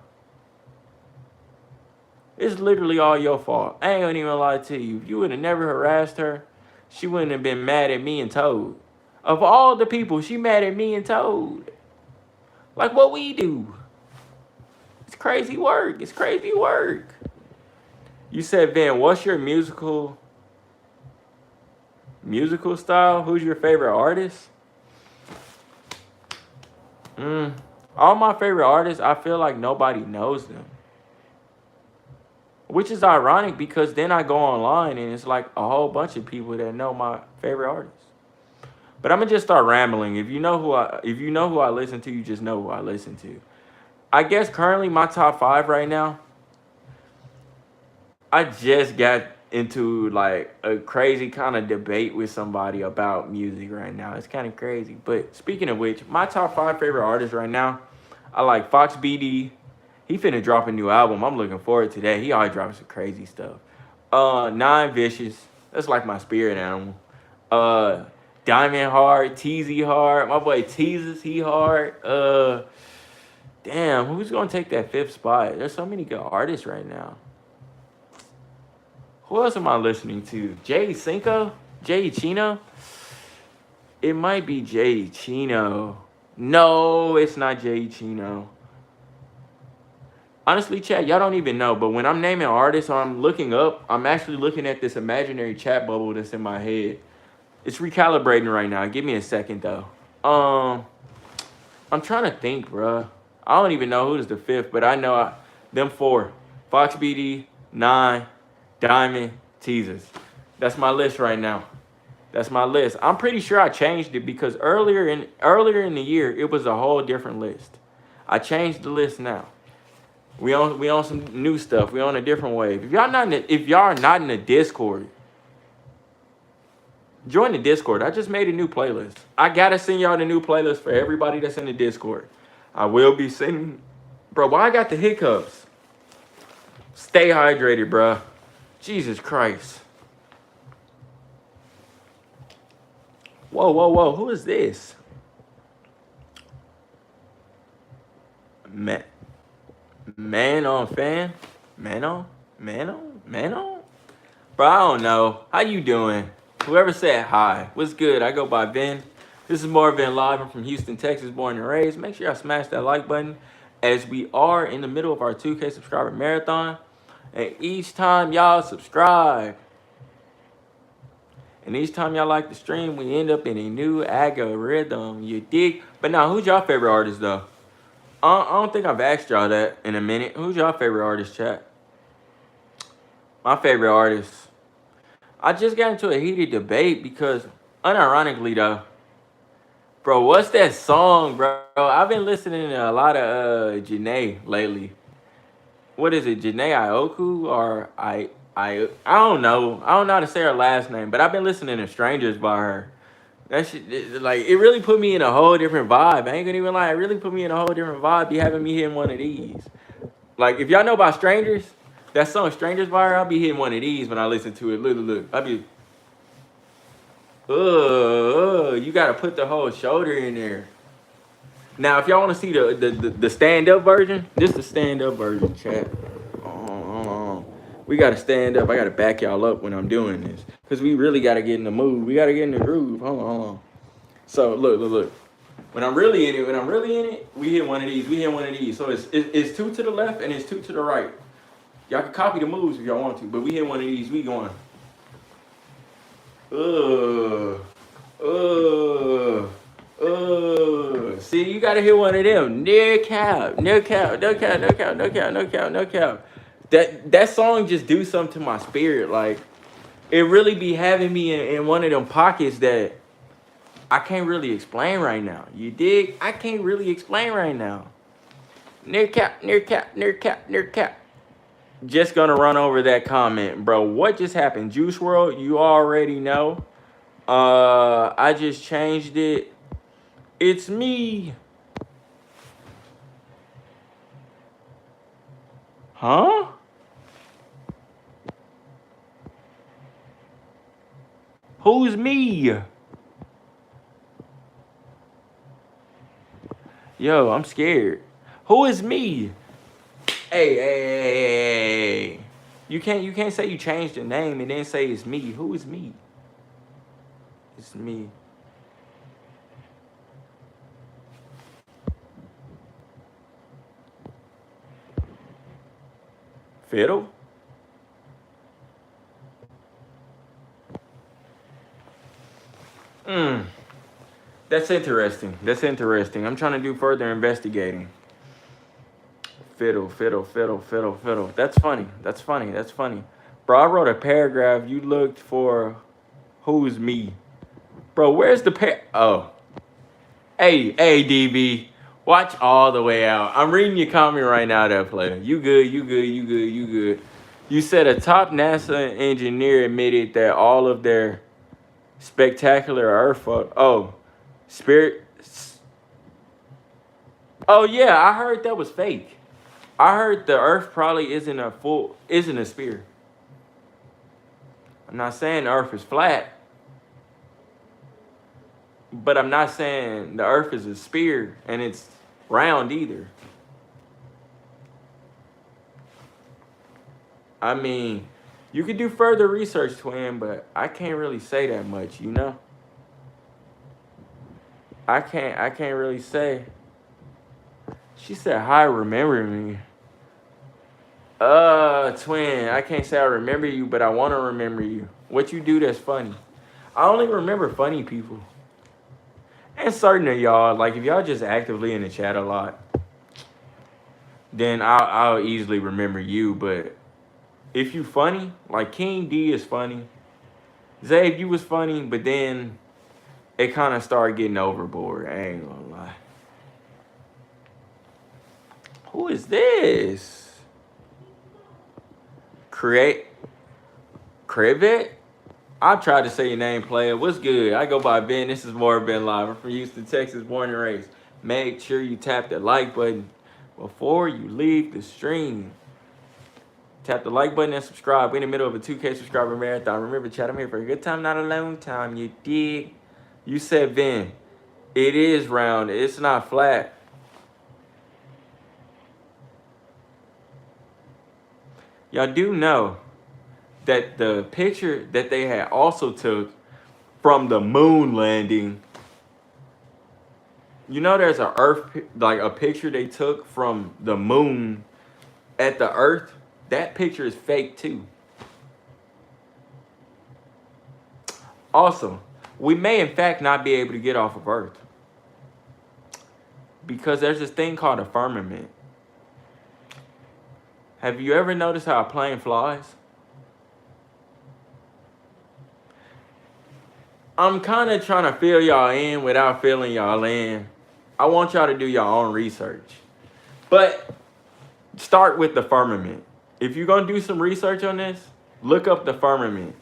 It's literally all your fault. I ain't gonna even lie to you. If you would have never harassed her, she wouldn't have been mad at me and Toad. Of all the people, she mad at me and Toad. Like what we do. It's crazy work. You said, Vin, what's your musical style? Who's your favorite artist? All my favorite artists, I feel like nobody knows them. Which is ironic because then I go online and it's like a whole bunch of people that know my favorite artists. But I'm gonna just start rambling. If you know who I listen to, you just know who I listen to. I guess currently my top 5 right now. I just got into like a crazy kind of debate with somebody about music right now. It's kind of crazy. But speaking of which, my top 5 favorite artists right now, I like Fox BD. He finna drop a new album. I'm looking forward to that. He always drops some crazy stuff. Nine Vicious. That's like my spirit animal. Diamond Hard, TZ Hard. My boy Teases, he hard. Damn, who's gonna take that 5th spot? There's so many good artists right now. Who else am I listening to? Jay Cinco? Jay Chino? It might be Jay Chino. No, it's not Jay Chino. Honestly, chat, y'all don't even know, but when I'm naming artists or I'm looking up, I'm actually looking at this imaginary chat bubble that's in my head. It's recalibrating right now. Give me a second, though. I'm trying to think, bruh. I don't even know who's the 5th, but I know them 4. Fox BD, 9, Diamond, Teasers. That's my list right now. That's my list. I'm pretty sure I changed it because earlier in the year, it was a whole different list. I changed the list now. We on some new stuff. We on a different wave. If y'all not in the Discord, join the Discord. I just made a new playlist. I gotta send y'all the new playlist for everybody that's in the Discord. I will be sending, bro. Why I got the hiccups? Stay hydrated, bro. Jesus Christ. Whoa. Who is this? Man on. Bro, I don't know. How you doing? Whoever said hi. What's good? I go by Vin. This is Moreofvinlive. I'm from Houston, Texas, born and raised. Make sure y'all smash that like button as we are in the middle of our 2K subscriber marathon. And each time y'all subscribe and each time y'all like the stream, we end up in a new algorithm. You dig? But now, who's your favorite artist, though? I don't think I've asked y'all that in a minute. Who's your favorite artist, chat? My favorite artist. I just got into a heated debate because, unironically though, bro, what's that song, bro? I've been listening to a lot of Janae lately. What is it, Janae Ioku or I don't know. I don't know how to say her last name, but I've been listening to Strangers by her. That shit, like, it really put me in a whole different vibe. I ain't gonna even lie, it really put me in a whole different vibe. Be having me hitting one of these. Like, if y'all know about Strangers, that song Strangers by her, I'll be hitting one of these when I listen to it. Look. I'll be, you gotta put the whole shoulder in there. Now, if y'all want to see the stand up version, this is the stand up version, chat. We gotta stand up. I gotta back y'all up when I'm doing this, cause we really gotta get in the mood. We gotta get in the groove. Hold on. So look. When I'm really in it, we hit one of these. So it's two to the left and it's two to the right. Y'all can copy the moves if y'all want to, but we hit one of these. We going. See, you gotta hit one of them. No cap. That song just do something to my spirit. Like, it really be having me in one of them pockets that I can't really explain right now. You dig? I can't really explain right now. Near cap. Just gonna run over that comment, bro. What just happened? Juice World, you already know. I just changed it. It's me. Huh? Who's me? Yo, I'm scared. Who is me? Hey. You can't say you changed the name and then say it's me. Who is me? It's me. Fiddle? That's interesting. I'm trying to do further investigating. Fiddle. That's funny. Bro, I wrote a paragraph. You looked for who's me. Bro, where's the Oh. Hey, DB. Watch all the way out. I'm reading your comment right now, that player. You good. You said a top NASA engineer admitted that all of their spectacular Earth photo. Oh, spirit. Oh yeah, I heard that was fake. I heard the Earth probably isn't a sphere. I'm not saying the Earth is flat, but I'm not saying the Earth is a sphere and it's round either. I mean, you could do further research, twin, but I can't really say that much, you know? I can't really say. She said, hi, remember me. Twin, I can't say I remember you, but I want to remember you. What you do that's funny. I only remember funny people. And certain of y'all, like, if y'all just actively in the chat a lot, then I'll easily remember you. But if you funny, like King D is funny. Zabe, you was funny, but then it kind of started getting overboard. I ain't gonna lie. Who is this? Crevet? I tried to say your name, player. What's good? I go by Ben. This is Moreofvinlive. I'm from Houston, Texas, born and raised. Make sure you tap the like button before you leave the stream. Tap the like button and subscribe. We're in the middle of a 2K subscriber marathon. Remember, chat, I'm here for a good time, not a long time. You dig? You said, Ben, it is round. It's not flat. Y'all do know that the picture that they had also took from the moon landing, you know, there's a Earth, like a picture they took from the moon at the Earth. That picture is fake too. Also, we may in fact not be able to get off of Earth. because there's this thing called a firmament. Have you ever noticed how a plane flies? I'm kind of trying to fill y'all in without filling y'all in. I want y'all to do your own research. But start with the firmament. If you're going to do some research on this, look up the firmament.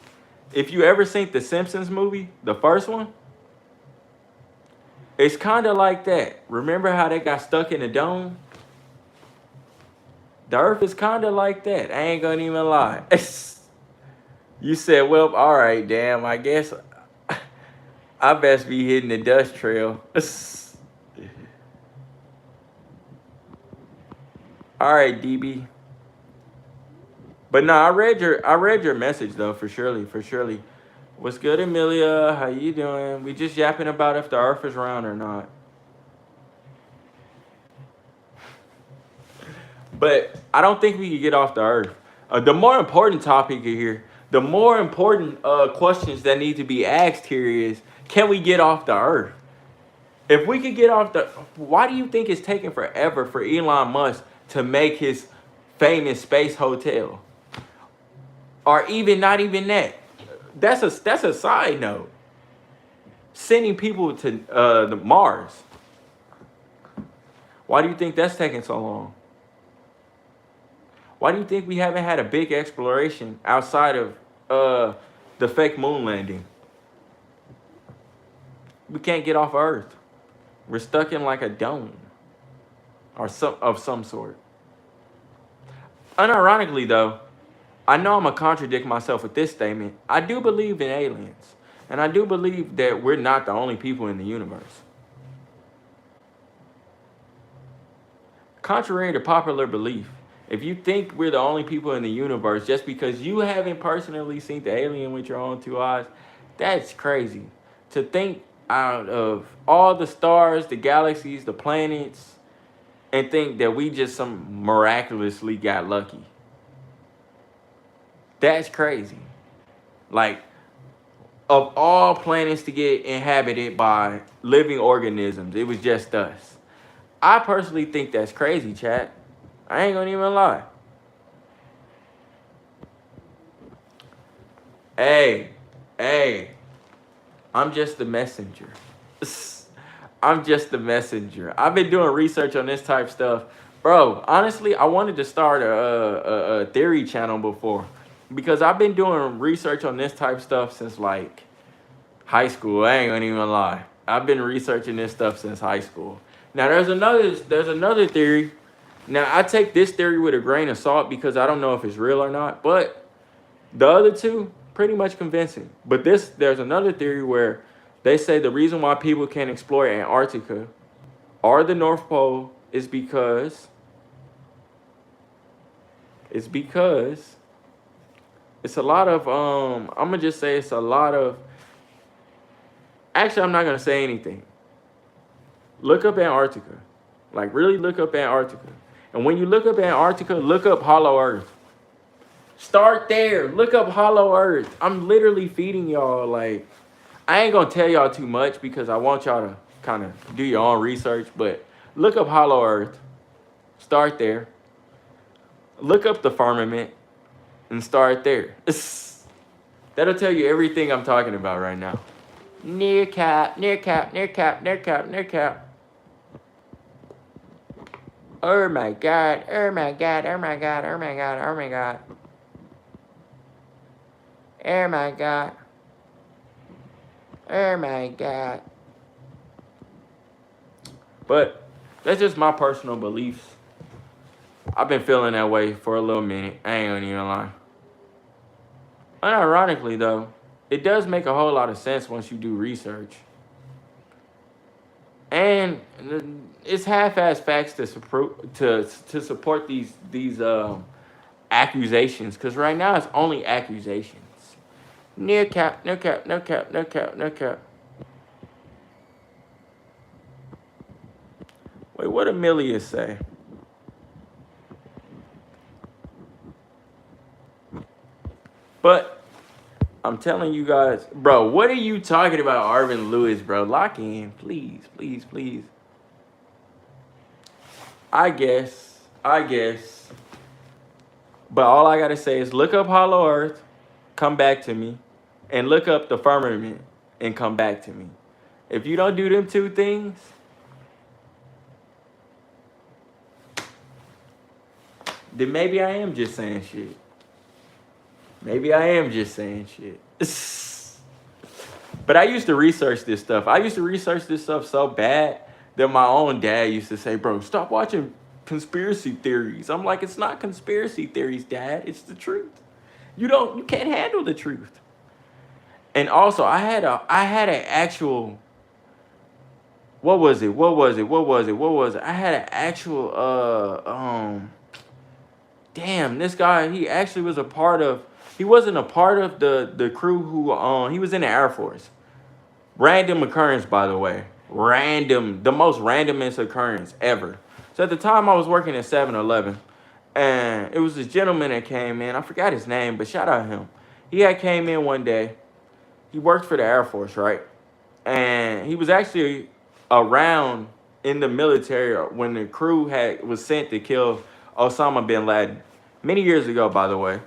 If you ever seen the Simpsons movie, the first one, it's kind of like that. Remember how they got stuck in a dome? The earth is kind of like that. I ain't going to even lie. You said, well, all right, damn, I guess I best be hitting the dust trail. All right, DB. But no, I read your message though, for surely. What's good, Amelia? How you doing? We just yapping about if the earth is round or not. But I don't think we can get off the earth. The more important topic here, the more important questions that need to be asked here is, can we get off the earth? If we could get off the, why do you think it's taking forever for Elon Musk to make his famous space hotel? Or even not even that. That's a side note. Sending people to the Mars. Why do you think that's taking so long? Why do you think we haven't had a big exploration outside of the fake moon landing? We can't get off Earth. We're stuck in like a dome or some sort. Unironically though, I know I'm going to contradict myself with this statement. I do believe in aliens. And I do believe that we're not the only people in the universe. Contrary to popular belief, if you think we're the only people in the universe just because you haven't personally seen the alien with your own two eyes, that's crazy. To think out of all the stars, the galaxies, the planets, and think that we just miraculously got lucky. That's crazy. Like, of all planets to get inhabited by living organisms, it was just us. I personally think that's crazy, chat. I ain't gonna even lie. Hey, I'm just the messenger. I'm just the messenger. I've been doing research on this type stuff. Bro, honestly, I wanted to start a theory channel before. Because I've been doing research on this type stuff since like high school. I ain't gonna even lie. I've been researching this stuff since high school. Now there's another theory. Now I take this theory with a grain of salt because I don't know if it's real or not. But the other two, pretty much convincing. But there's another theory where they say the reason why people can't explore Antarctica or the North Pole is because it's a lot of, I'm going to just say it's a lot of, actually, I'm not going to say anything. Look up Antarctica. Like, really look up Antarctica. And when you look up Antarctica, look up Hollow Earth. Start there. Look up Hollow Earth. I'm literally feeding y'all, like, I ain't going to tell y'all too much because I want y'all to kind of do your own research, but look up Hollow Earth. Start there. Look up the firmament. And start there. That'll tell you everything I'm talking about right now. Near cap. Oh my god. Oh my god. Oh my god. Oh my god. Oh my god. Oh my god. Oh my god. But that's just my personal beliefs. I've been feeling that way for a little minute. I ain't gonna even lie. Unironically, though, it does make a whole lot of sense once you do research. And it's half-ass facts to support these accusations. Because right now it's only accusations. No cap. Wait, what did Amelia say? But I'm telling you guys, bro, what are you talking about, Arvin Lewis, bro? Lock in, please. I guess. But all I gotta say is look up Hollow Earth, come back to me, and look up the firmament and come back to me. If you don't do them two things, then maybe I am just saying shit. Maybe I am just saying shit. But I used to research this stuff. I used to research this stuff so bad that my own dad used to say, bro, stop watching conspiracy theories. I'm like, it's not conspiracy theories, Dad. It's the truth. You can't handle the truth. And also, I had an actual, what was it? I had an actual, damn, this guy, he actually was a part of, he wasn't a part of the crew who, he was in the Air Force. Random occurrence, by the way. Random, the most randomest occurrence ever. So at the time I was working at 7-Eleven, and it was this gentleman that came in. I forgot his name, but shout out him. He had came in one day. He worked for the Air Force, right? And he was actually around in the military when the crew was sent to kill Osama bin Laden. Many years ago, by the way.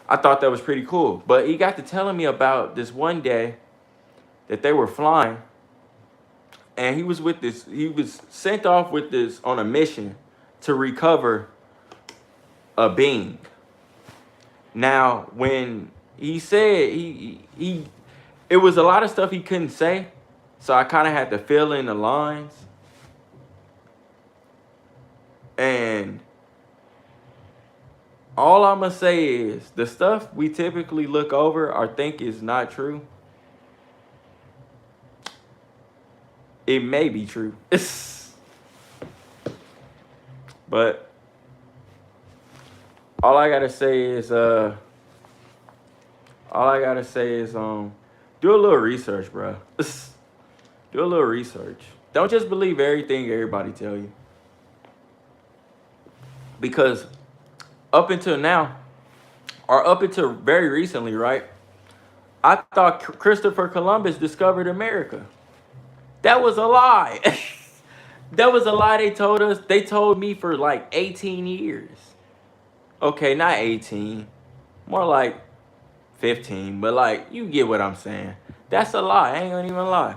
I thought that was pretty cool. But he got to telling me about this one day that they were flying, and he was sent off with this on a mission to recover a being. Now, when he said it was a lot of stuff he couldn't say, so I kind of had to fill in the lines. And all I'm gonna say is the stuff we typically look over or think is not true, it may be true. But all I gotta say is do a little research, bro. Do a little research. Don't just believe everything everybody tell you. Because up until now, or up until very recently, right, I thought Christopher Columbus discovered America. That was a lie. That was a lie they told us. They told me for like 18 years. Okay, not 18. More like 15. But like, you get what I'm saying. That's a lie. I ain't gonna even lie.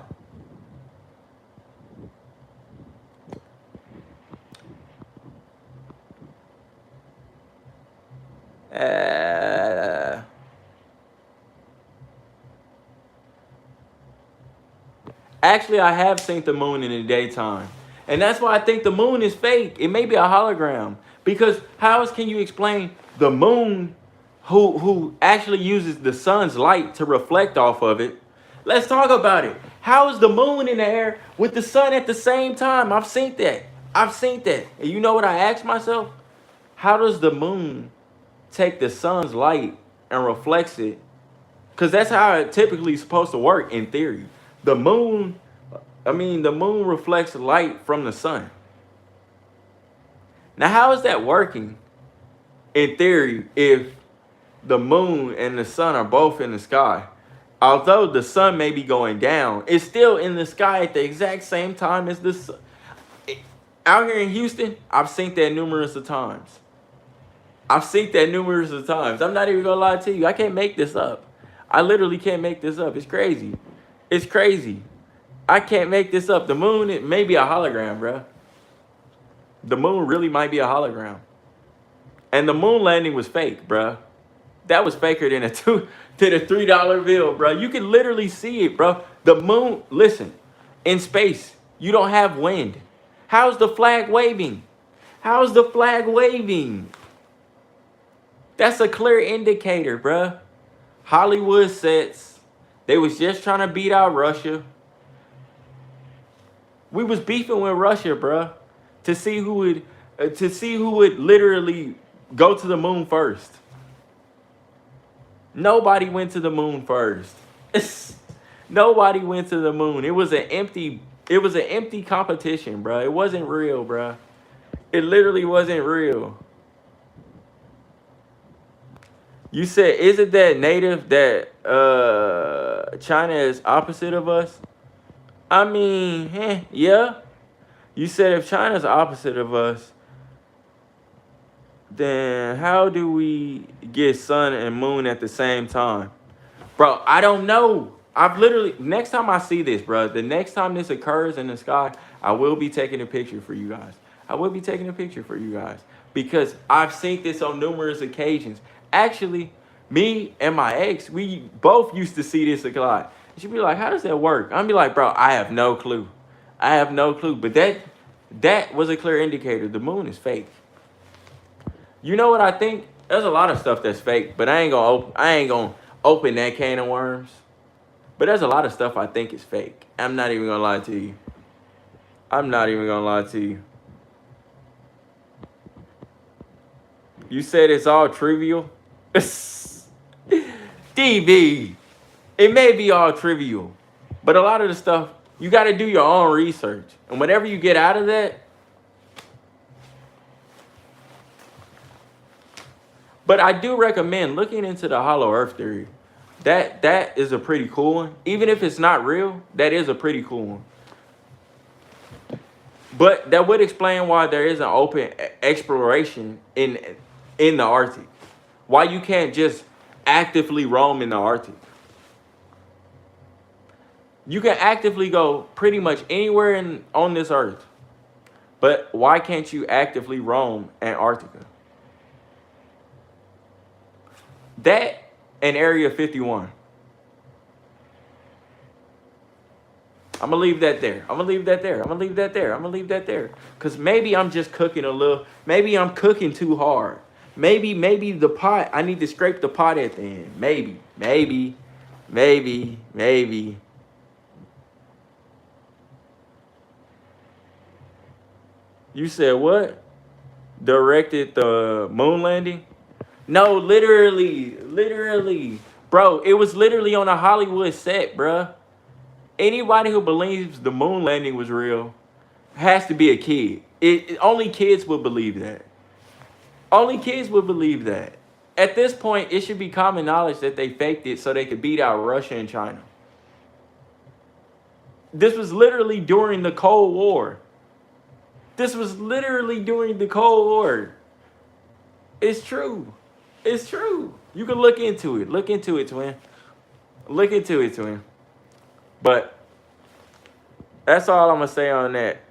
Actually, I have seen the moon in the daytime. And that's why I think the moon is fake. It may be a hologram. Because how else can you explain the moon who actually uses the sun's light to reflect off of it? Let's talk about it. How is the moon in the air with the sun at the same time? I've seen that. And you know what I asked myself? How does the moon take the sun's light and reflects it? Because that's how it typically is supposed to work in theory. The moon reflects light from the sun. Now, how is that working in theory if the moon and the sun are both in the sky? Although the sun may be going down, it's still in the sky at the exact same time as the sun. Out here in Houston, I've seen that numerous of times. I'm not even gonna lie to you. I can't make this up. I literally can't make this up. It's crazy. I can't make this up. The moon, it may be a hologram, bro. The moon really might be a hologram. And the moon landing was fake, bro. That was faker than a $3 bill, bro. You can literally see it, bro. The moon, listen, in space, you don't have wind. How's the flag waving? That's a clear indicator, bro. Hollywood sets. They was just trying to beat out Russia. We was beefing with Russia, bro, to see who would literally go to the moon first. Nobody went to the moon first. Nobody went to the moon. It was an empty competition, bro. It wasn't real, bro. It literally wasn't real. You said, isn't that native that China is opposite of us? I mean, yeah. You said if China's opposite of us, Then how do we get sun and moon at the same time? Bro, I don't know. I've literally, next time I see this, bro, the next time this occurs in the sky, I will be taking a picture for you guys. I will be taking a picture for you guys because I've seen this on numerous occasions. Actually, me and my ex, we both used to see this a lot. She'd be like, how does that work? I'd be like, bro, I have no clue. I have no clue. But that was a clear indicator. The moon is fake. You know what I think? There's a lot of stuff that's fake, but I ain't gonna open that can of worms. But there's a lot of stuff I think is fake. I'm not even gonna lie to you. I'm not even gonna lie to you. You said it's all trivial? DB, it may be all trivial, but a lot of the stuff, you gotta do your own research. And whatever you get out of that, but I do recommend looking into the hollow earth theory. That is a pretty cool one. Even if it's not real, that is a pretty cool one. But that would explain why there is an open exploration in the Arctic. Why you can't just actively roam in the Arctic. You can actively go pretty much anywhere on this earth. But why can't you actively roam Antarctica? That and Area 51. I'm gonna leave that there. I'm gonna leave that there. I'm gonna leave that there. I'm gonna leave that there. Cause maybe I'm just cooking a little. Maybe I'm cooking too hard. Maybe the pot. I need to scrape the pot at the end. Maybe. You said what? Directed the moon landing? No, literally. Bro, it was literally on a Hollywood set, bruh. Anybody who believes the moon landing was real has to be a kid. Only kids would believe that. Only kids would believe that. At this point, it should be common knowledge that they faked it so they could beat out Russia and China. This was literally during the Cold War. This was literally during the Cold War. It's true. It's true. You can look into it. Look into it, twin. Look into it, twin. But that's all I'm going to say on that.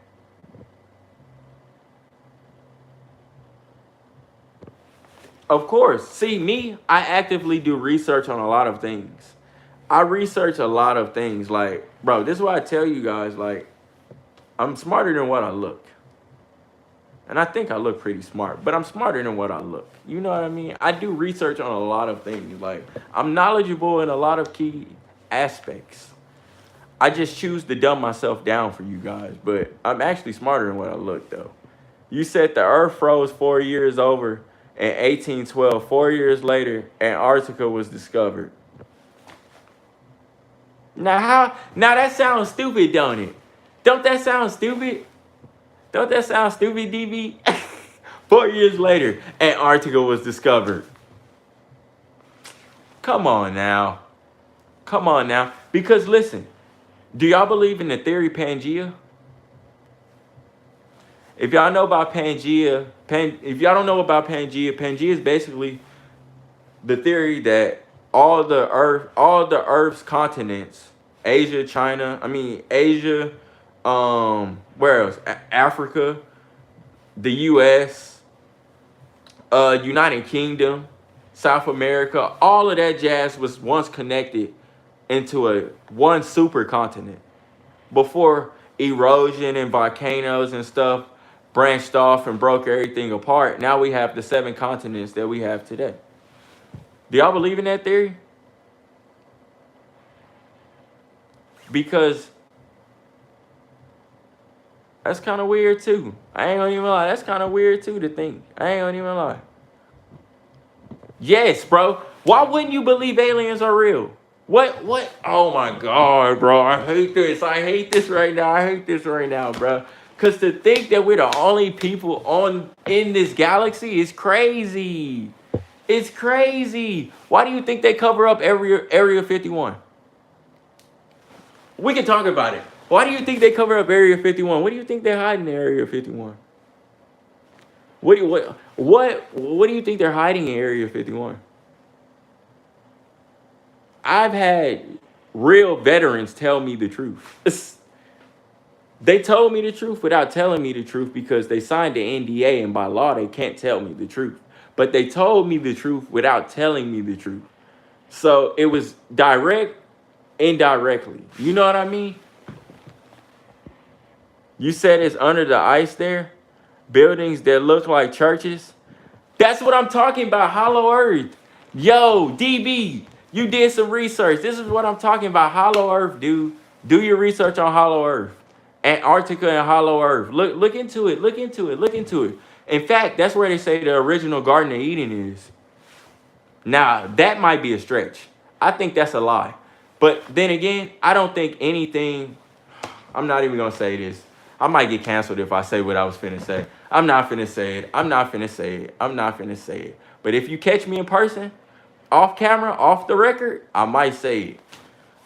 Of course. See, me, I actively do research on a lot of things. I research a lot of things. Like, bro, this is why I tell you guys, like, I'm smarter than what I look. And I think I look pretty smart, but I'm smarter than what I look. You know what I mean? I do research on a lot of things. Like, I'm knowledgeable in a lot of key aspects. I just choose to dumb myself down for you guys, but I'm actually smarter than what I look, though. You said the Earth froze 4 years over in 1812. 4 years later, Antarctica was discovered. Now that sounds stupid, don't it? Don't that sound stupid? Don't that sound stupid, DB? 4 years later, Antarctica was discovered. Come on now. Come on now. Because listen, do y'all believe in the theory Pangea? If y'all know about Pangea, if y'all don't know about Pangea, Pangea is basically the theory that all the Earth's continents, Asia, where else? Africa, the U.S., United Kingdom, South America, all of that jazz was once connected into one supercontinent before erosion and volcanoes and stuff branched off and broke everything apart. Now we have the 7 continents that we have today. Do y'all believe in that theory? Because that's kind of weird too. I ain't gonna even lie. That's kind of weird too to think. I ain't gonna even lie. Yes, bro. Why wouldn't you believe aliens are real? What? Oh my God, bro. I hate this. I hate this right now, bro. Because to think that we're the only people in this galaxy is crazy. It's crazy. Why do you think they cover up Area 51? We can talk about it. Why do you think they cover up Area 51? What do you think they're hiding in Area 51? What do you think they're hiding in Area 51? I've had real veterans tell me the truth. They told me the truth without telling me the truth because they signed the NDA and by law they can't tell me the truth. But they told me the truth without telling me the truth. So it was direct, indirectly. You know what I mean? You said it's under the ice there? Buildings that look like churches? That's what I'm talking about, Hollow Earth. Yo, DB, you did some research. This is what I'm talking about, Hollow Earth, dude. Do your research on Hollow Earth. Antarctica and Hollow Earth. Look into it. Look into it. Look into it. In fact, that's where they say the original Garden of Eden is. Now, that might be a stretch. I think that's a lie. But then again, I don't think anything. I'm not even going to say this. I might get canceled if I say what I was finna say. I'm not finna say it. I'm not finna say it. I'm not finna say it. But if you catch me in person, off camera, off the record, I might say it.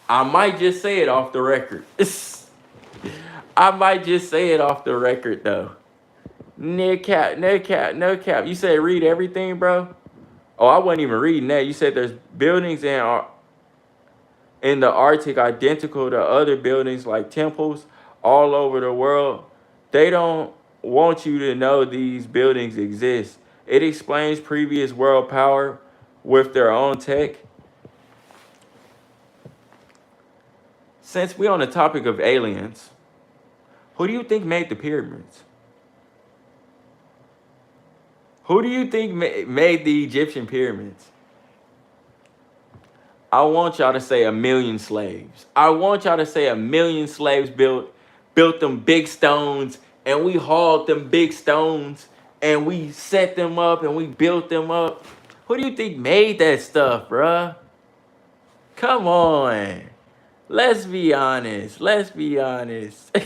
I might just say it off the record. I might just say it off the record, though. No cap, no cap, no cap. You said read everything, bro? Oh, I wasn't even reading that. You said there's buildings in the Arctic identical to other buildings like temples all over the world. They don't want you to know these buildings exist. It explains previous world power with their own tech. Since we're on the topic of aliens, who do you think made the pyramids? Who do you think made the Egyptian pyramids? I want y'all to say 1,000,000 slaves. I want y'all to say 1,000,000 slaves built them big stones, and we hauled them big stones, and we set them up, and we built them up. Who do you think made that stuff, bruh? Come on. Let's be honest. Let's be honest.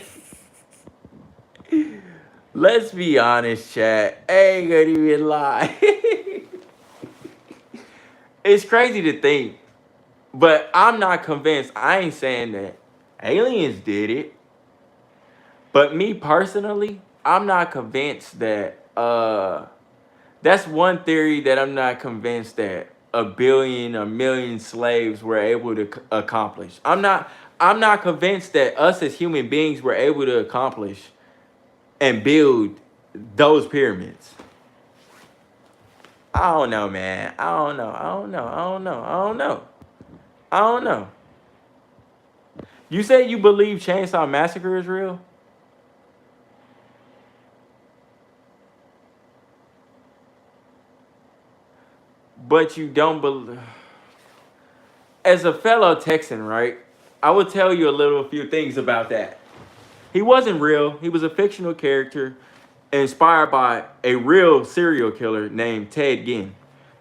Let's be honest, chat. I ain't gonna even lie. It's crazy to think, but I'm not convinced. I ain't saying that aliens did it. But me personally, I'm not convinced that that's one theory that I'm not convinced that a billion or million slaves were able to accomplish. I'm not convinced that us as human beings were able to accomplish and build those pyramids. I don't know, man. I don't know. I don't know. I don't know. I don't know. I don't know. You say you believe Chainsaw Massacre is real? But you don't believe. As a fellow Texan, right? I will tell you a few things about that. He wasn't real. He was a fictional character inspired by a real serial killer named Ted Gein.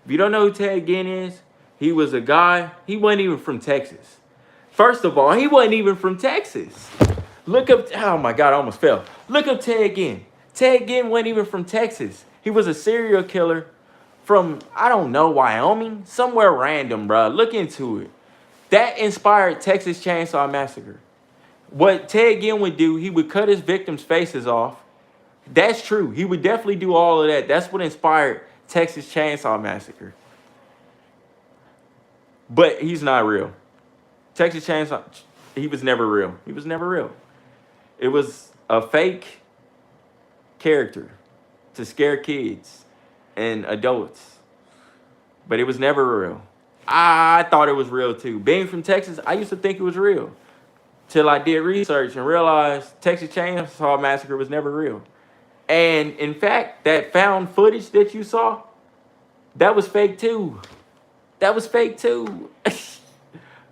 If you don't know who Ted Gein is, he was a guy. He wasn't even from Texas. First of all, he wasn't even from Texas. Look up. Oh my God, I almost fell. Look up Ted Gein. Ted Gein wasn't even from Texas. He was a serial killer from, I don't know, Wyoming, somewhere random, bro. Look into it. That inspired Texas Chainsaw Massacre. What Ted Gein would do, he would cut his victims' faces off. That's true. He would definitely do all of that. That's what inspired Texas Chainsaw Massacre. But he's not real. Texas Chainsaw, he was never real. He was never real. It was a fake character to scare kids and adults. But it was never real. I thought it was real too. Being from Texas, I used to think it was real. Till I did research and realized Texas Chainsaw Massacre was never real. And in fact, that found footage that you saw, that was fake too. That was fake too.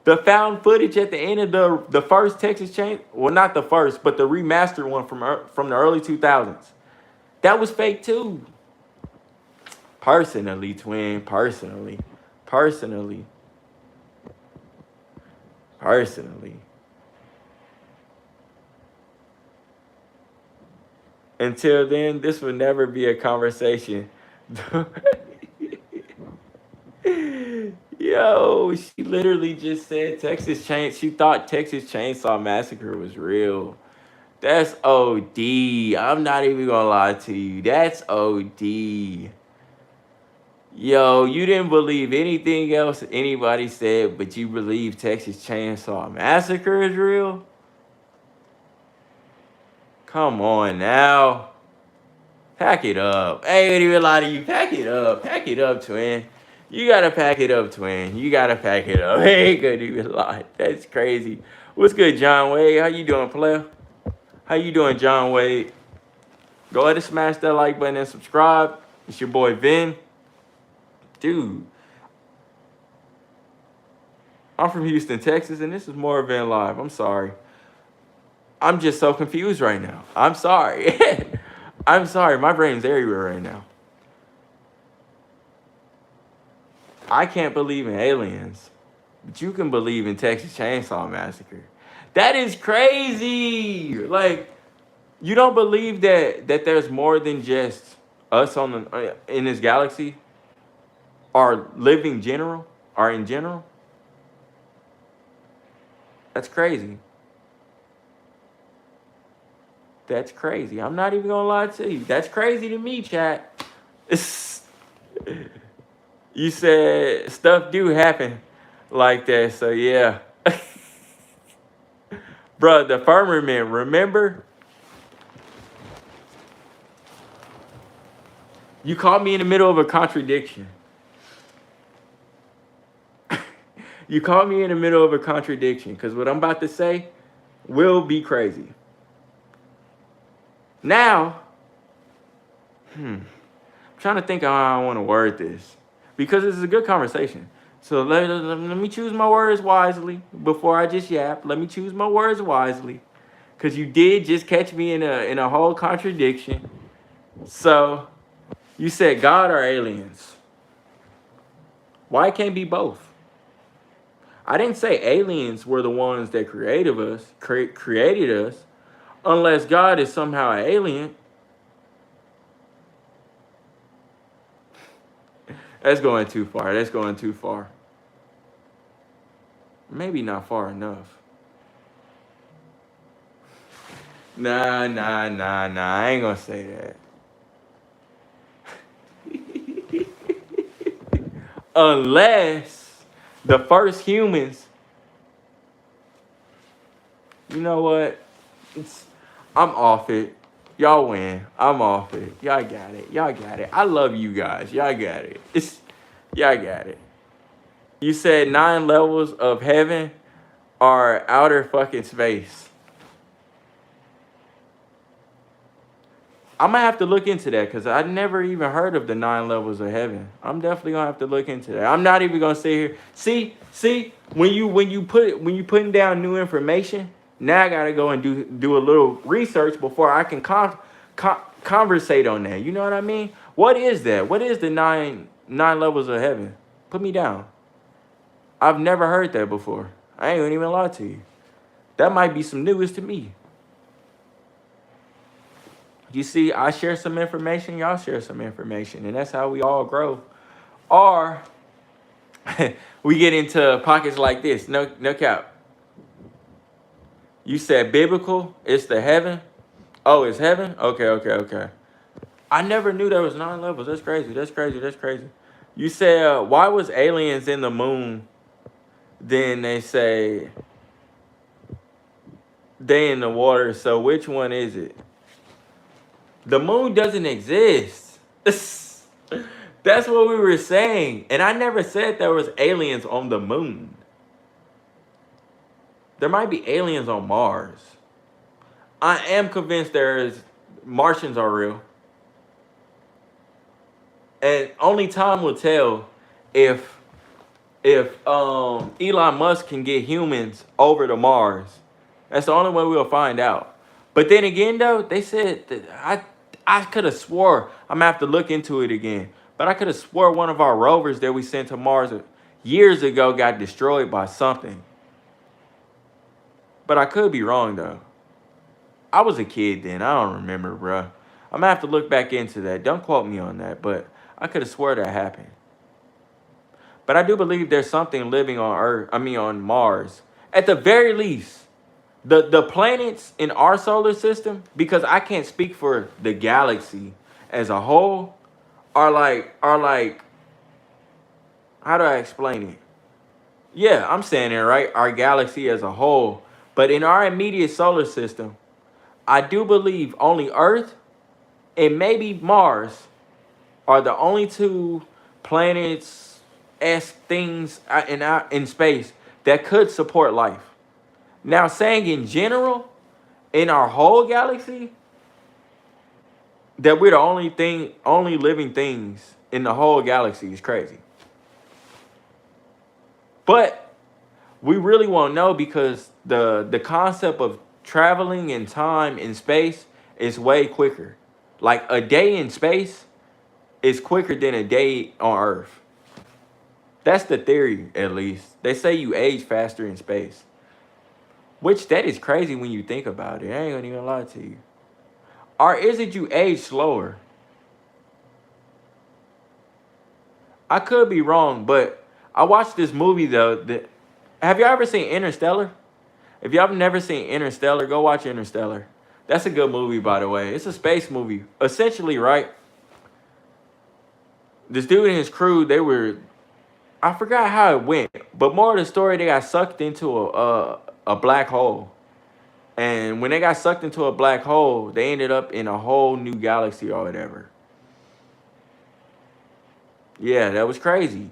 The found footage at the end of the first Texas Chain, well, not the first, but the remastered one from the early 2000s. That was fake too. Personally, twin, personally. Until then, this will never be a conversation. Yo, she literally just said she thought Texas Chainsaw Massacre was real. That's OD. I'm not even gonna lie to you. That's OD. Yo, you didn't believe anything else anybody said, but you believe Texas Chainsaw Massacre is real? Come on now. Pack it up. I ain't even lie to you. Pack it up. Pack it up, twin. You gotta pack it up, twin. You gotta pack it up. I ain't gonna even lie. That's crazy. What's good, John Wade? How you doing, player? How you doing, John Wade? Go ahead and smash that like button and subscribe. It's your boy Vin. Dude, I'm from Houston, Texas, and this is Moreofvinlive. I'm sorry. I'm just so confused right now. I'm sorry. I'm sorry. My brain's everywhere right now. I can't believe in aliens, but you can believe in Texas Chainsaw Massacre. That is crazy. Like, you don't believe that there's more than just us on the in this galaxy, or living general, or in general? That's crazy. That's crazy. I'm not even gonna lie to you. That's crazy to me, chat. You said stuff do happen like that, so yeah. Bro, the firmament, remember? You caught me in the middle of a contradiction. You caught me in the middle of a contradiction, because what I'm about to say will be crazy. Now, I'm trying to think how I want to word this, because this is a good conversation. So let me choose my words wisely before I just yap. Let me choose my words wisely, because you did just catch me in a whole contradiction. So you said God or aliens. Why can't be both? I didn't say aliens were the ones that created us, unless God is somehow an alien. That's going too far. That's going too far. Maybe not far enough. Nah. I ain't gonna say that. Unless the first humans. You know what? I'm off it. Y'all win. I'm off it. Y'all got it. Y'all got it. I love you guys. Y'all got it. Y'all got it. You said 9 levels of heaven are outer fucking space. I'm gonna have to look into that, because I never even heard of the 9 levels of heaven. I'm definitely gonna have to look into that. I'm not even gonna sit here. See, when you putting down new information, now I gotta go and do a little research before I can conversate on that. You know what I mean? What is that? What is the nine levels of heaven? Put me down. I've never heard that before. I ain't gonna even lie to you. That might be some news to me. You see, I share some information, y'all share some information, and that's how we all grow. Or we get into pockets like this. No cap. You said biblical, it's the heaven. Oh, it's heaven? Okay. I never knew there was 9 levels. That's crazy. You said, why was aliens in the moon? Then they say they in the water. So which one is it? The moon doesn't exist. That's what we were saying. And I never said there was aliens on the moon. There might be aliens on Mars. I am convinced Martians are real. And only time will tell if Elon Musk can get humans over to Mars. That's the only way we'll find out. But then again, though, they said that I could have swore, I'm gonna have to look into it again, but I could have swore one of our rovers that we sent to Mars years ago got destroyed by something. But I could be wrong, though. I was a kid then. I don't remember, bro. I'm gonna have to look back into that. Don't quote me on that, but I could have swore that happened. But I do believe there's something living on on Mars. At the very least, The planets in our solar system, because I can't speak for the galaxy as a whole, are like how do I explain it? Yeah, I'm saying it right. Our galaxy as a whole, but in our immediate solar system, I do believe only Earth and maybe Mars are the only two planets as things in space that could support life. Now, saying in general, in our whole galaxy, that we're the only living things in the whole galaxy is crazy. But we really won't know because the concept of traveling in time in space is way quicker. Like a day in space is quicker than a day on Earth. That's the theory, at least. They say you age faster in space, which that is crazy when you think about it. I ain't gonna even lie to you. Or is it you age slower? I could be wrong, but I watched this movie though. Have you ever seen Interstellar? If y'all have never seen Interstellar, go watch Interstellar. That's a good movie, by the way. It's a space movie. Essentially, right? This dude and his crew, they were, I forgot how it went, but more of the story, they got sucked into a black hole. And when they got sucked into a black hole, they ended up in a whole new galaxy or whatever. Yeah, that was crazy.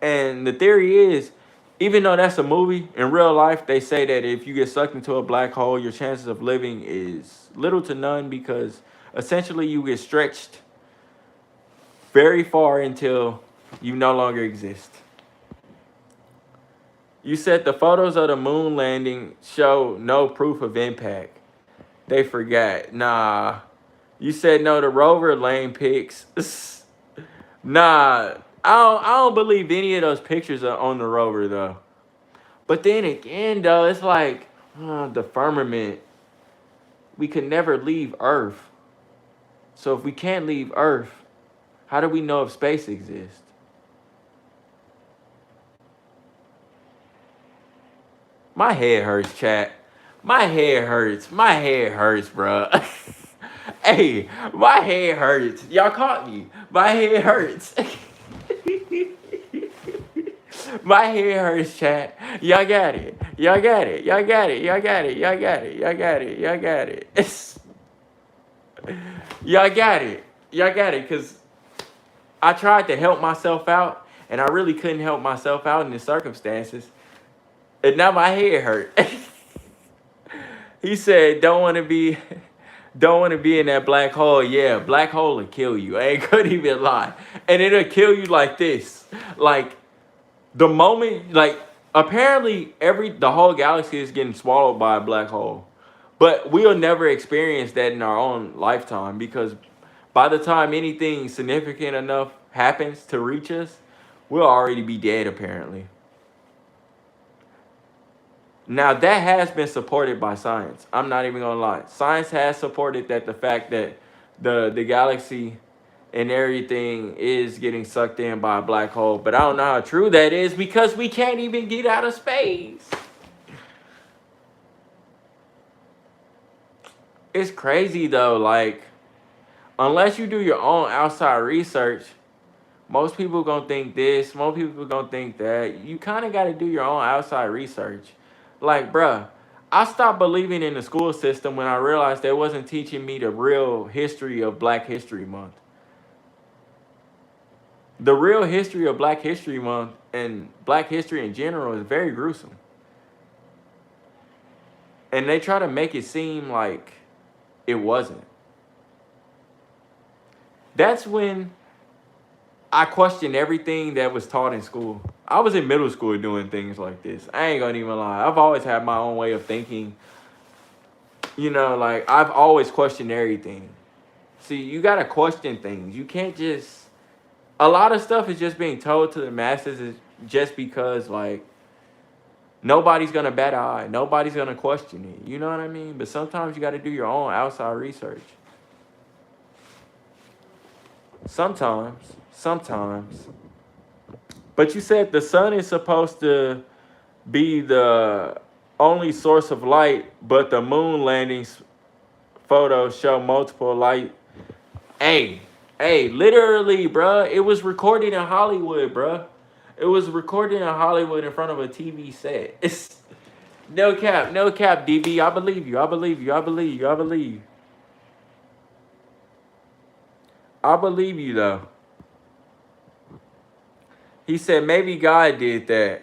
And the theory is, even though that's a movie, in real life, they say that if you get sucked into a black hole, your chances of living is little to none because essentially you get stretched very far until you no longer exist. You said the photos of the moon landing show no proof of impact. They forgot. Nah. You said no, the rover lane pics. Nah. I don't believe any of those pictures are on the rover though. But then again though, it's like the firmament. We could never leave Earth. So if we can't leave Earth, how do we know if space exists? My head hurts, chat. My head hurts. My head hurts, bro. Hey, my head hurts. Y'all caught me. My head hurts. My head hurts, chat. Y'all got it. Y'all got it. Y'all got it. Y'all got it. Y'all got it. Y'all got it. Y'all got it. Y'all got it. Y'all got it. Because I tried to help myself out, and I really couldn't help myself out in the circumstances. And now my head hurt. He said, don't want to be in that black hole. Yeah, black hole will kill you. I ain't gonna even lie. And it'll kill you like this. Like, the moment, like, apparently the whole galaxy is getting swallowed by a black hole. But we'll never experience that in our own lifetime because by the time anything significant enough happens to reach us, we'll already be dead, apparently. Now, that has been supported by science. I'm not even going to lie. Science has supported that the fact that the galaxy and everything is getting sucked in by a black hole. But I don't know how true that is because we can't even get out of space. It's crazy, though. Like, unless you do your own outside research, most people going to think this. Most people going to think that. You kind of got to do your own outside research. Like, bruh, I stopped believing in the school system when I realized they wasn't teaching me the real history of Black History Month. The real history of Black History Month and Black history in general is very gruesome. And they try to make it seem like it wasn't. That's when I questioned everything that was taught in school. I was in middle school doing things like this. I ain't gonna even lie. I've always had my own way of thinking. You know, like, I've always questioned everything. See, you gotta question things. You can't just... A lot of stuff is just being told to the masses just because, like, nobody's gonna bat an eye. Nobody's gonna question it. You know what I mean? But sometimes you gotta do your own outside research. Sometimes. But you said the sun is supposed to be the only source of light, but the moon landings photos show multiple light. Hey, literally, bruh, it was recorded in Hollywood, bruh. It was recorded in Hollywood in front of a TV set. It's no cap, DB. I believe you. I believe you. I believe you. I believe you. I believe you, though. He said maybe God did that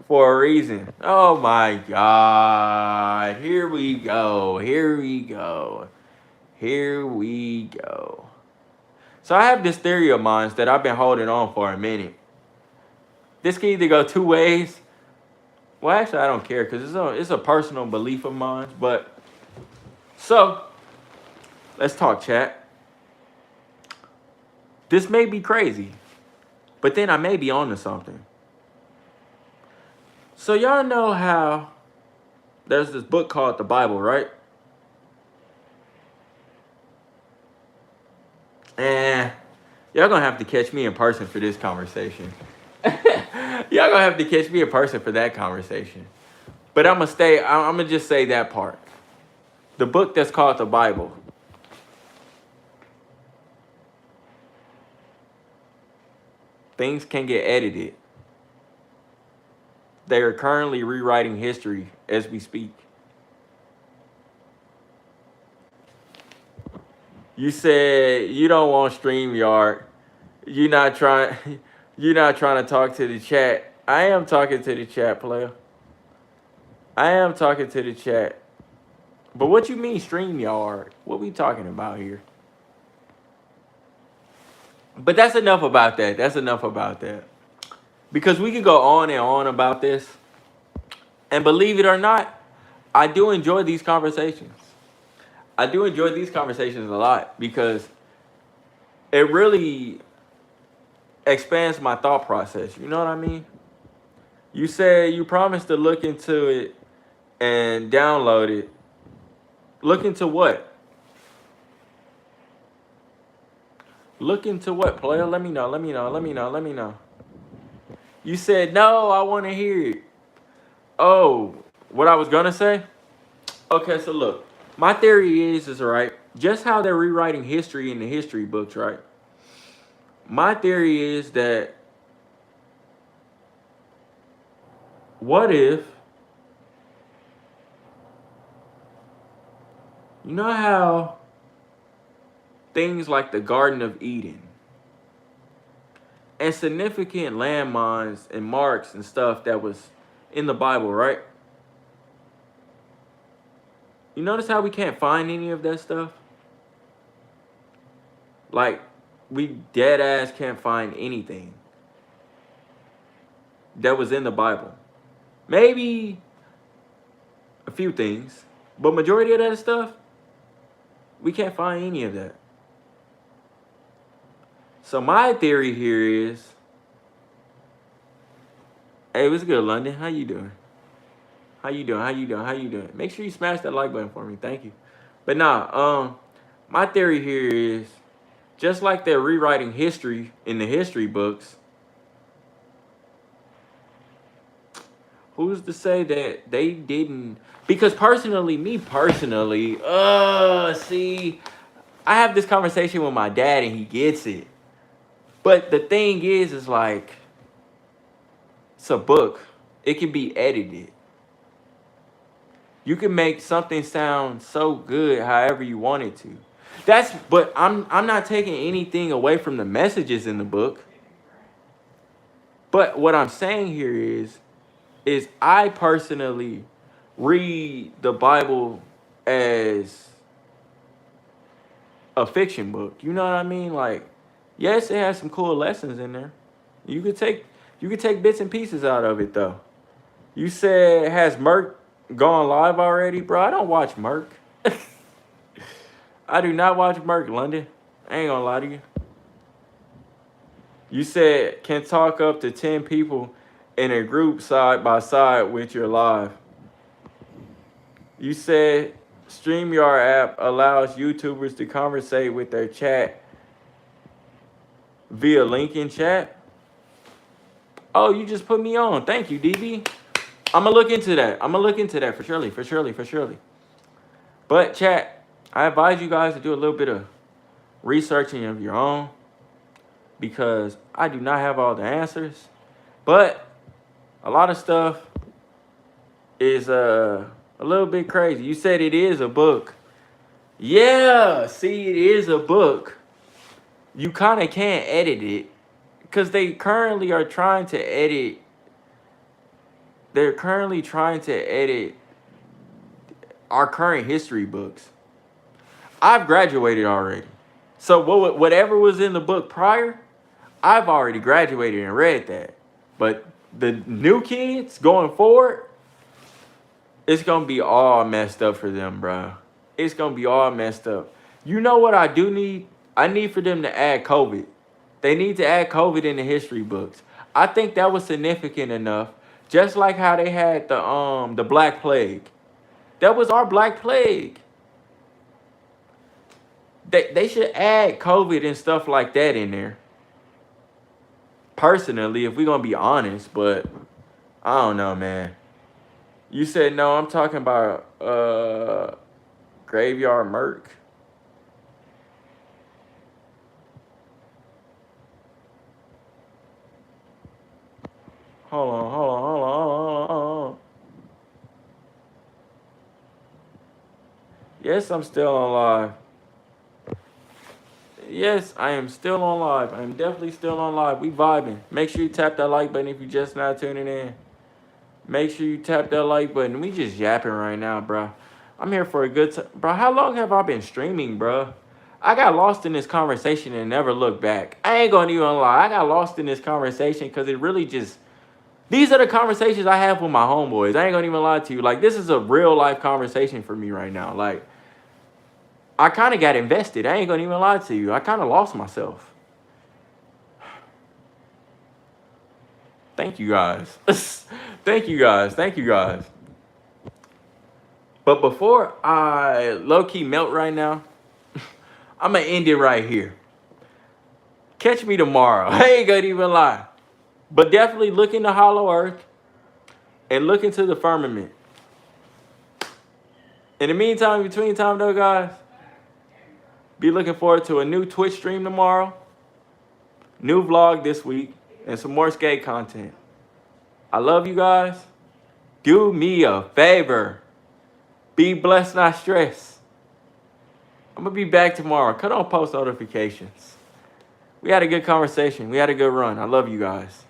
for a reason. Oh my God. Here we go. Here we go. Here we go. So I have this theory of mine that I've been holding on for a minute. This can either go two ways. Well, actually, I don't care because it's a personal belief of mine. But so let's talk, chat. This may be crazy, but then I may be onto something. So y'all know how there's this book called the Bible, right? And y'all gonna have to catch me in person for this conversation. Y'all gonna have to catch me in person for that conversation. But I'm gonna just say that part. The book that's called the Bible. Things can get edited. They are currently rewriting history as we speak. You said you don't want StreamYard. You're not trying to talk to the chat. I am talking to the chat, player. I am talking to the chat. But what you mean StreamYard? What we talking about here? But that's enough about that. That's enough about that. Because we can go on and on about this. And believe it or not, I do enjoy these conversations. I do enjoy these conversations a lot because it really expands my thought process. You know what I mean? You said you promised to look into it and download it. Look into what? Look into what, player? Let me know. You said, no, I want to hear it. Oh, what I was going to say? Okay, so look. My theory is right, just how they're rewriting history in the history books, right? My theory is that what if, you know how things like the Garden of Eden and significant landmines and marks and stuff that was in the Bible, right? You notice how we can't find any of that stuff? Like, we dead ass can't find anything that was in the Bible. Maybe a few things, but majority of that stuff, we can't find any of that. So my theory here is, hey, what's good, London? How you doing? How you doing? Make sure you smash that like button for me. Thank you. But my theory here is, just like they're rewriting history in the history books, who's to say that they didn't? Because me personally, see, I have this conversation with my dad and he gets it. But the thing is like, it's a book. It can be edited. You can make something sound so good however you want it to. But I'm not taking anything away from the messages in the book. But what I'm saying here is I personally read the Bible as a fiction book. You know what I mean? Like, yes, it has some cool lessons in there. You could take bits and pieces out of it though. You said, has Merc gone live already? Bro, I don't watch Merc. I do not watch Merc, London. I ain't gonna lie to you. You said, can talk up to 10 people in a group side by side with your live. You said, StreamYard app allows YouTubers to conversate with their chat via link in chat. Oh, you just put me on. Thank you, DB. I'm gonna look into that. I'm gonna look into that for surely, for surely, for surely. But chat, I advise you guys to do a little bit of researching of your own because I do not have all the answers. But a lot of stuff is a little bit crazy. You said it is a book. Yeah, see, it is a book. You kind of can't edit it because they currently are trying to edit. They're currently trying to edit our current history books. I've graduated already. So whatever was in the book prior, I've already graduated and read that. But the new kids going forward, it's going to be all messed up for them, bro. It's going to be all messed up. You know what I do need? I need for them to add COVID. They need to add COVID in the history books. I think that was significant enough. Just like how they had the Black Plague. That was our Black Plague. They should add COVID and stuff like that in there. Personally, if we're going to be honest, but I don't know, man. You said no, I'm talking about Graveyard Merc. Hold on. Yes, I'm still on live. Yes, I am still on live. I am definitely still on live. We vibing. Make sure you tap that like button if you just not tuning in. Make sure you tap that like button. We just yapping right now, bro. I'm here for a good time. Bro, how long have I been streaming, bro? I got lost in this conversation and never looked back. I ain't gonna even lie. I got lost in this conversation because it really just... These are the conversations I have with my homeboys. I ain't gonna even lie to you. Like, this is a real life conversation for me right now. Like, I kind of got invested. I ain't gonna even lie to you. I kind of lost myself. Thank you guys. Thank you guys. Thank you guys. But before I low-key melt right now, I'm gonna end it right here. Catch me tomorrow. I ain't gonna even lie. But definitely look into Hollow Earth and look into the firmament. In the meantime, between time though, guys, be looking forward to a new Twitch stream tomorrow, new vlog this week, and some more skate content. I love you guys. Do me a favor. Be blessed, not stressed. I'm going to be back tomorrow. Cut on post notifications. We had a good conversation. We had a good run. I love you guys.